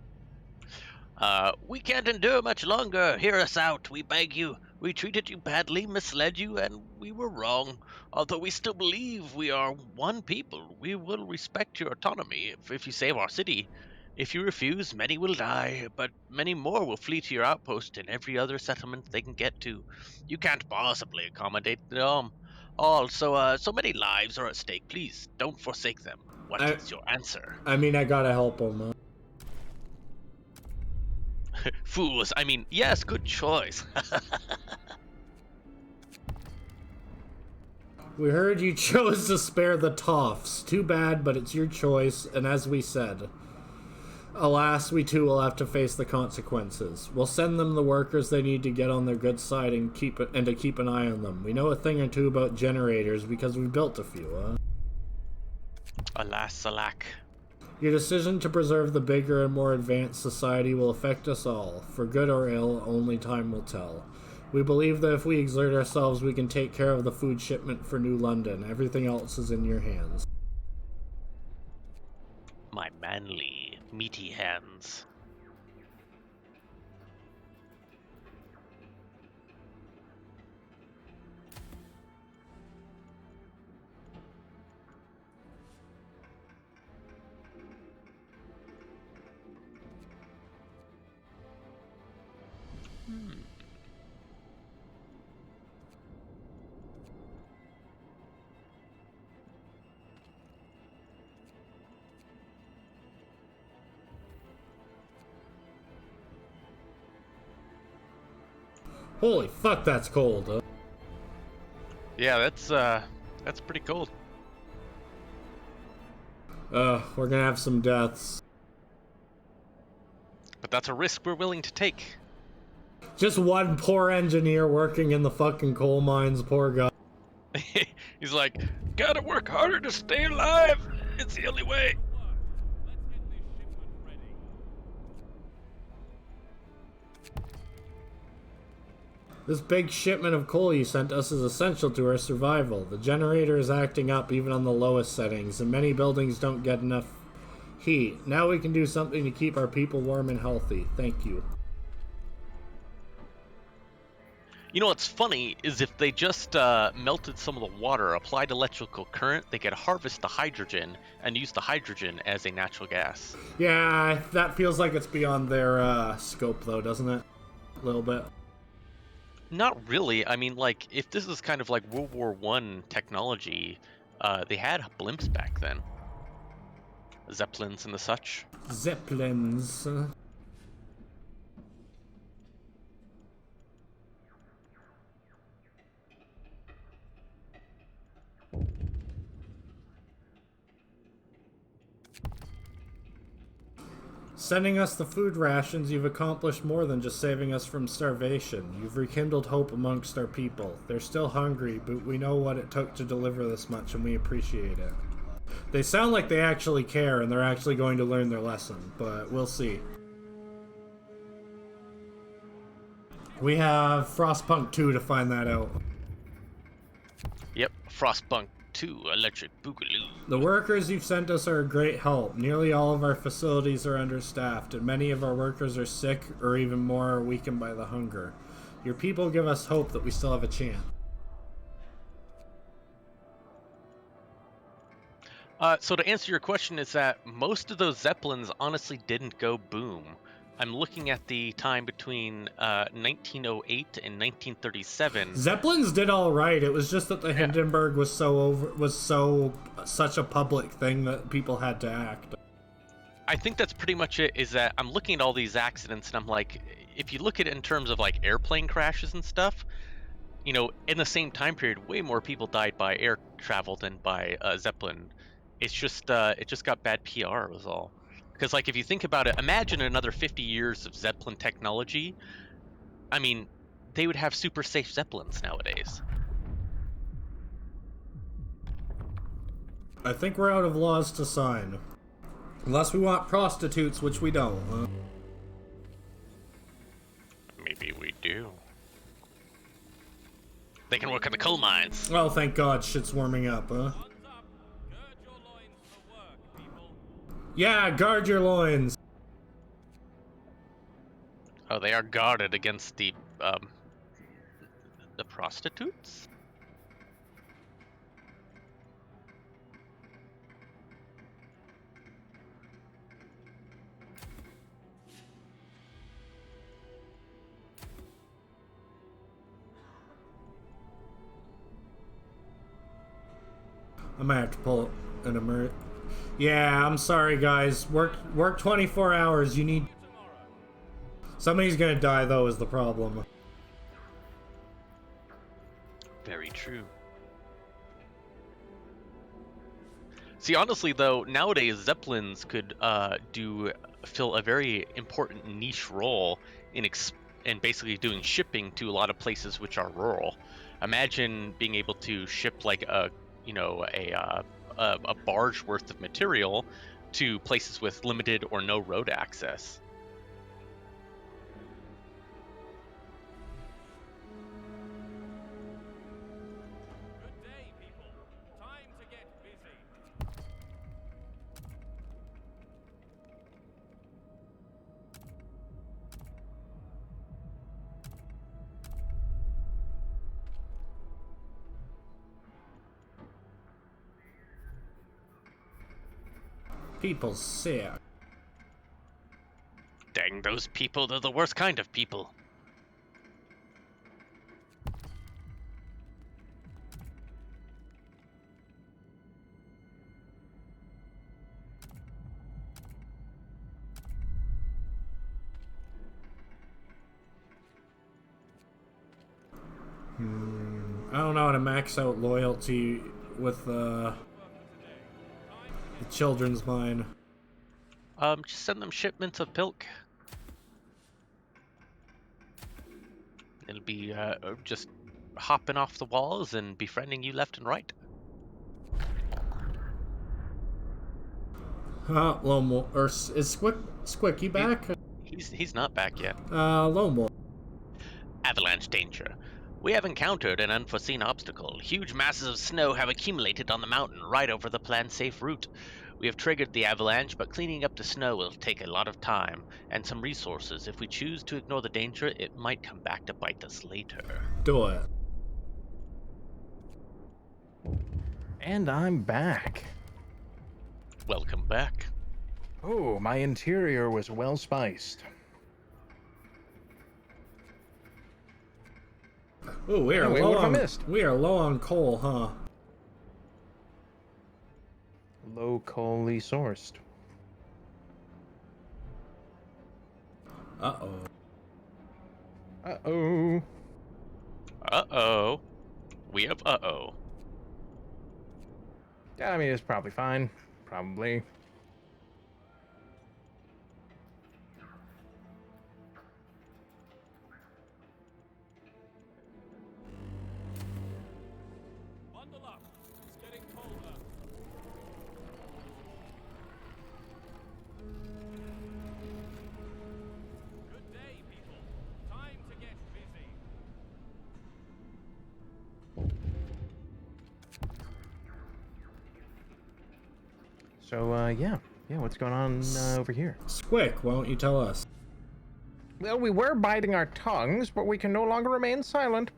We can't endure much longer. Hear us out, we beg you. We treated you badly, misled you, and we were wrong. Although we still believe we are one people, we will respect your autonomy if you save our city. If you refuse, many will die, but many more will flee to your outpost and every other settlement they can get to. You can't possibly accommodate them all, so many lives are at stake. Please, don't forsake them. What is your answer? I mean, I gotta help him. Fools, I mean, yes, good choice. We heard you chose to spare the Toffs. Too bad, but it's your choice, and as we said, alas, we too will have to face the consequences. We'll send them the workers they need to get on their good side and keep an eye on them. We know a thing or two about generators because we built a few, Alas, alack. Your decision to preserve the bigger and more advanced society will affect us all. For good or ill, only time will tell. We believe that if we exert ourselves, we can take care of the food shipment for New London. Everything else is in your hands. My manly, meaty hands. Holy fuck, that's cold. Yeah, that's pretty cold. We're gonna have some deaths. But that's a risk we're willing to take. Just one poor engineer working in the fucking coal mines, poor guy. He's like, gotta work harder to stay alive. It's the only way. This big shipment of coal you sent us is essential to our survival. The generator is acting up even on the lowest settings, and many buildings don't get enough heat. Now we can do something to keep our people warm and healthy. Thank you. You know what's funny is if they just melted some of the water, applied electrical current, they could harvest the hydrogen and use the hydrogen as a natural gas. Yeah, that feels like it's beyond their scope, though, doesn't it? A little bit. Not really. I mean, like, if this is kind of like World War I technology, they had blimps back then. Zeppelins and the such. Zeppelins. Sending us the food rations, you've accomplished more than just saving us from starvation. You've rekindled hope amongst our people. They're still hungry, but we know what it took to deliver this much, and we appreciate it. They sound like they actually care, and they're actually going to learn their lesson, but we'll see. We have Frostpunk 2 to find that out. Yep, Frostpunk 2, Electric Boogaloo. The workers you've sent us are a great help. Nearly all of our facilities are understaffed, and many of our workers are sick or even more are weakened by the hunger. Your people give us hope that we still have a chance. So to answer your question is that most of those Zeppelins honestly didn't go boom. I'm looking at the time between 1908 and 1937. Zeppelins did all right. It was just that the Hindenburg was such a public thing that people had to act. I think that's pretty much it. Is that I'm looking at all these accidents and I'm like, if you look at it in terms of like airplane crashes and stuff, you know, in the same time period, way more people died by air travel than by Zeppelin. It's just it just got bad PR was all. Because like if you think about it, imagine another 50 years of Zeppelin technology. I mean, they would have super safe Zeppelins nowadays. I think we're out of laws to sign. Unless we want prostitutes, which we don't. Huh? Maybe we do. They can work at the coal mines. Well, thank God shit's warming up, huh? Gird your loins for work, people. Yeah, guard your loins. Oh, they are guarded against the prostitutes? I might have to pull an emerg. Yeah, I'm sorry, guys. Work 24 hours. You need. Somebody's gonna die, though, is the problem. Very true. See, honestly, though, nowadays Zeppelins could fill a very important niche role in basically doing shipping to a lot of places which are rural. Imagine being able to ship like a barge worth of material to places with limited or no road access. Good day, people. Time to get busy. People sick. Dang those people, they're the worst kind of people. I don't know how to max out loyalty with the children's mine. Just send them shipments of pilk. It'll be just hopping off the walls and befriending you left and right. Lonewolf, or is Squicky back? He's not back yet. Lonewolf. Avalanche danger. We have encountered an unforeseen obstacle. Huge masses of snow have accumulated on the mountain right over the planned safe route. We have triggered the avalanche, but cleaning up the snow will take a lot of time and some resources. If we choose to ignore the danger, it might come back to bite us later. Do it. And I'm back. Welcome back. Oh, my interior was well spiced. Ooh, we are Anyway, low what have I on missed? we are low on coal, huh? Locally sourced. Uh-oh. Uh-oh. Uh-oh. We have uh-oh. I mean, it's probably fine. Probably. So, yeah, what's going on over here? Squic, why don't you tell us? Well, we were biting our tongues, but we can no longer remain silent.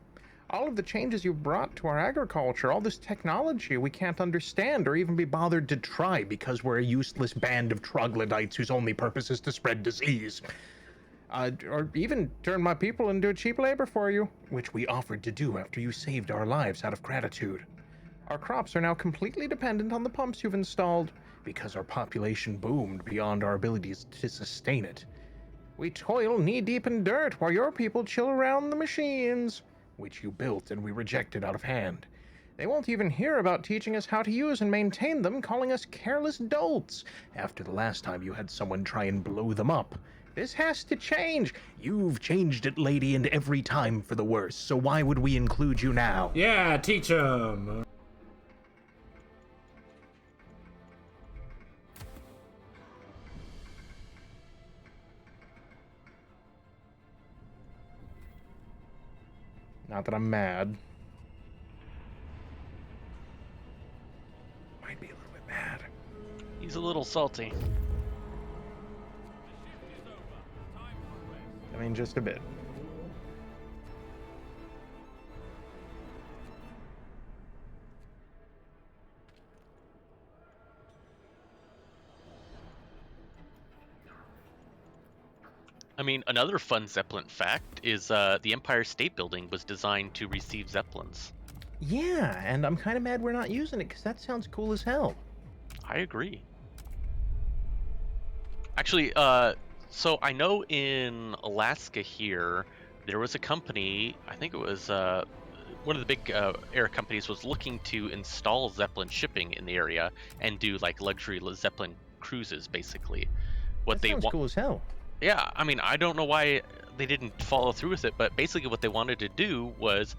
All of the changes you've brought to our agriculture, all this technology we can't understand or even be bothered to try because we're a useless band of troglodytes whose only purpose is to spread disease. Or even turn my people into cheap labor for you, which we offered to do after you saved our lives out of gratitude. Our crops are now completely dependent on the pumps you've installed, because our population boomed beyond our abilities to sustain it. We toil knee-deep in dirt while your people chill around the machines, which you built and we rejected out of hand. They won't even hear about teaching us how to use and maintain them, calling us careless dolts, after the last time you had someone try and blow them up. This has to change. You've changed it, lady, and every time for the worse, so why would we include you now? Yeah, teach them. Not that I'm mad. Might be a little bit mad. He's a little salty. I mean, just a bit. I mean, another fun Zeppelin fact is the Empire State Building was designed to receive Zeppelins. Yeah, and I'm kind of mad we're not using it, because that sounds cool as hell. I agree. Actually, so I know in Alaska here, there was a company, I think it was one of the big air companies was looking to install Zeppelin shipping in the area and do like luxury Zeppelin cruises, basically. What That they sounds want. cool as hell. Yeah, I mean, I don't know why they didn't follow through with it, but basically what they wanted to do was,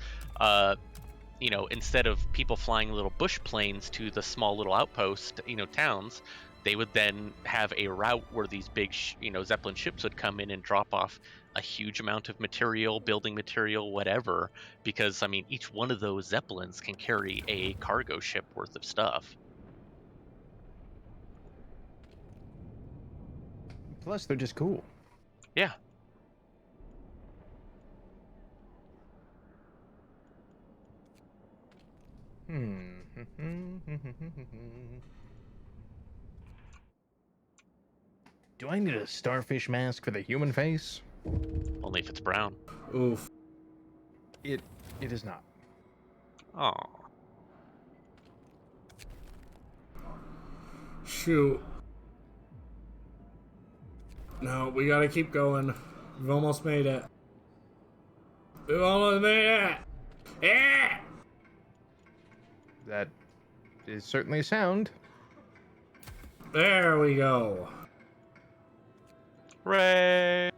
instead of people flying little bush planes to the small little outpost, towns, they would then have a route where these big, Zeppelin ships would come in and drop off a huge amount of material, building material, whatever, because, I mean, each one of those Zeppelins can carry a cargo ship worth of stuff. Plus, they're just cool. Yeah. Do I need a starfish mask for the human face? Only if it's brown. Oof. It is not. Oh. Shoot. No, we gotta keep going. We've almost made it. We've almost made it! Yeah! That is certainly sound. There we go. Hooray!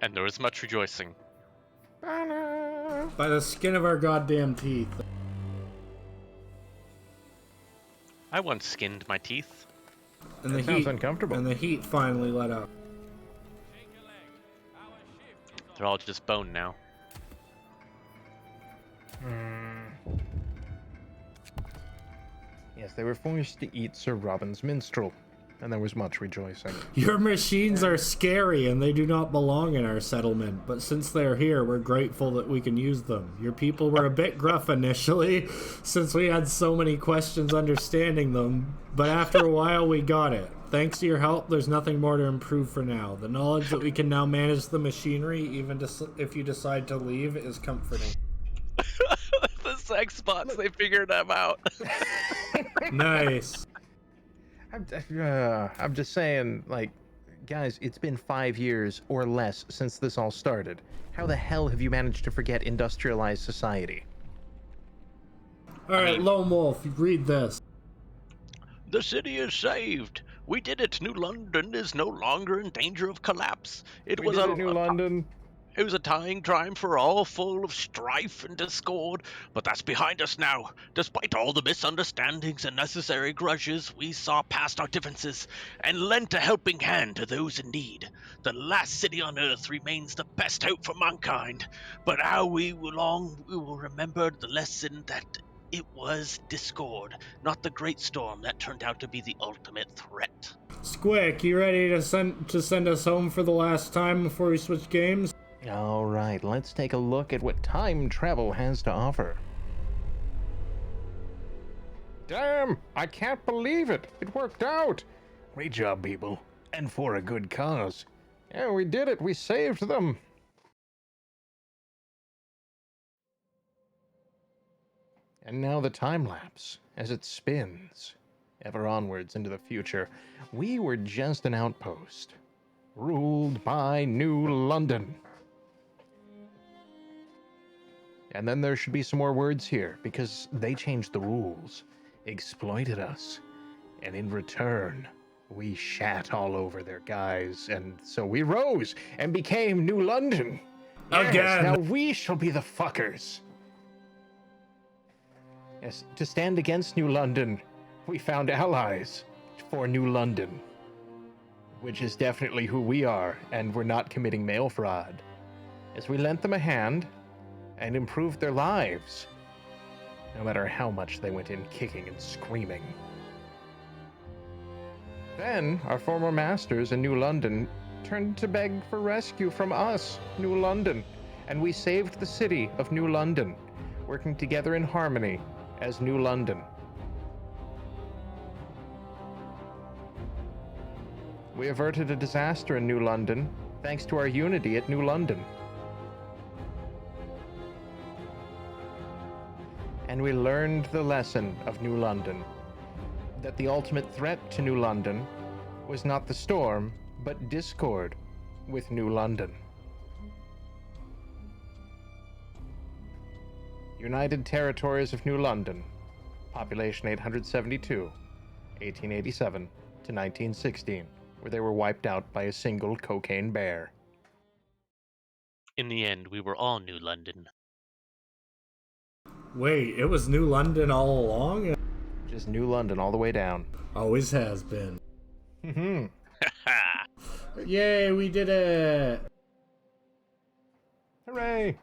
And there was much rejoicing. By the skin of our goddamn teeth. I once skinned my teeth. And That the sounds heat, uncomfortable. And the heat finally let up. They're all just bone now. Yes, they were forced to eat Sir Robin's minstrel, and there was much rejoicing. Your machines are scary and they do not belong in our settlement, but since they're here, we're grateful that we can use them. Your people were a bit gruff initially, since we had so many questions understanding them, but after a while we got it. Thanks to your help, there's nothing more to improve for now. The knowledge that we can now manage the machinery, even if you decide to leave, is comforting. The sex bots, they figured them out. Nice. I'm just saying, like, guys, it's been 5 years or less since this all started. How the hell have you managed to forget industrialized society? Alright, Lone Wolf, read this. The city is saved. We did it. New London is no longer in danger of collapse. It was New London. It was a trying time for all, full of strife and discord, but that's behind us now. Despite all the misunderstandings and necessary grudges, we saw past our differences and lent a helping hand to those in need. The last city on Earth remains the best hope for mankind, but how we will remember the lesson that It was discord, not the great storm that turned out to be the ultimate threat. Squic, you ready to send us home for the last time before we switch games? All right, let's take a look at what time travel has to offer. Damn, I can't believe it. It worked out. Great job, people. And for a good cause. Yeah, we did it. We saved them. And now the time lapse, as it spins, ever onwards into the future. We were just an outpost, ruled by New London. And then there should be some more words here, because they changed the rules, exploited us, and in return, we shat all over their guys, and so we rose and became New London. Yes, Again. now we shall be the fuckers. Yes, to stand against New London, we found allies for New London, which is definitely who we are, and we're not committing mail fraud, as we lent them a hand and improved their lives, no matter how much they went in kicking and screaming. Then, our former masters in New London turned to beg for rescue from us, New London, and we saved the city of New London, working together in harmony as New London. We averted a disaster in New London, thanks to our unity at New London. And we learned the lesson of New London, that the ultimate threat to New London was not the storm, but discord with New London. United Territories of New London, population 872, 1887 to 1916, where they were wiped out by a single cocaine bear. In the end, we were all New London. Wait, it was New London all along? Just New London all the way down. Always has been. Mm-hmm. Yay, we did it! Hooray!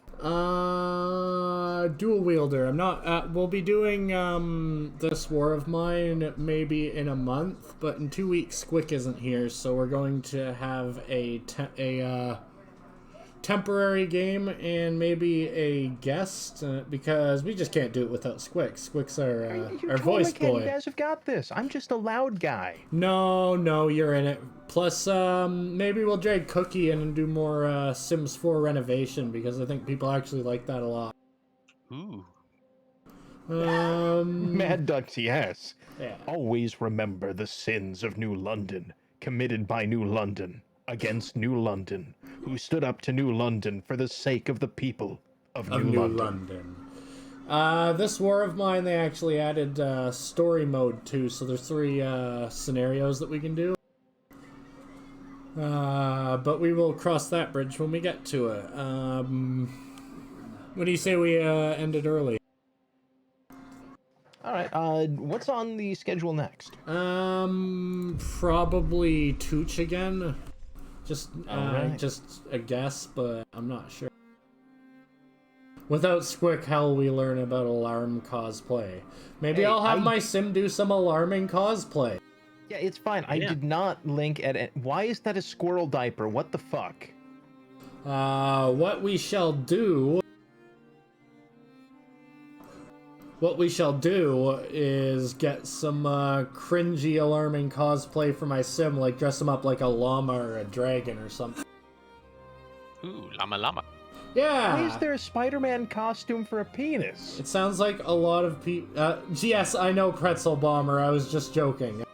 Dual wielder. I'm not, we'll be doing, this War of Mine maybe in a month, but in 2 weeks Squic isn't here, so we're going to have a temporary game and maybe a guest, because we just can't do it without Squic. Squic's our voice boy. You guys have got this. I'm just a loud guy. No, you're in it. Plus, maybe we'll drag Cookie in and do more Sims 4 renovation, because I think people actually like that a lot. Ooh. Mad Ducks, yes. Yeah. Always remember the sins of New London, committed by New London against New London, who stood up to New London for the sake of the people of New London. This War of Mine, they actually added story mode too, so there's 3 scenarios that we can do. But we will cross that bridge when we get to it. What do you say we end it early? Alright, what's on the schedule next? Probably Tooch again. Just a guess, but I'm not sure. Without Squic, how will we learn about alarm cosplay? Maybe I'll have my sim do some alarming cosplay. Yeah, it's fine. I did not link at it. Why is that a squirrel diaper? What the fuck? What we shall do is get some cringy alarming cosplay for my sim, like dress him up like a llama or a dragon or something. Ooh, llama. Yeah! Why is there a Spider-Man costume for a penis? It sounds like a lot of people... yes, I know, Pretzel Bomber, I was just joking.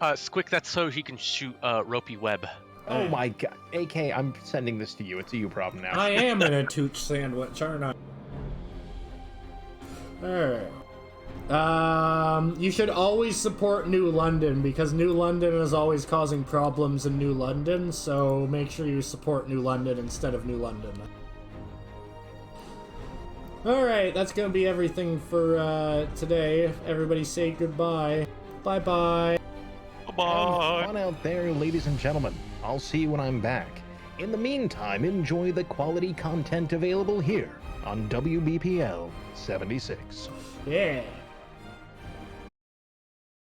Squic, that's so he can shoot ropey web. Oh my god. AK, I'm sending this to you. It's a you problem now. I am in a Tooch sandwich, aren't I? Alright. You should always support New London, because New London is always causing problems in New London, so make sure you support New London instead of New London. Alright, that's gonna be everything for today. Everybody say goodbye. Bye-bye. Bye-bye. Have fun out there, ladies and gentlemen. I'll see you when I'm back. In the meantime, enjoy the quality content available here on WBPL 76. Yeah.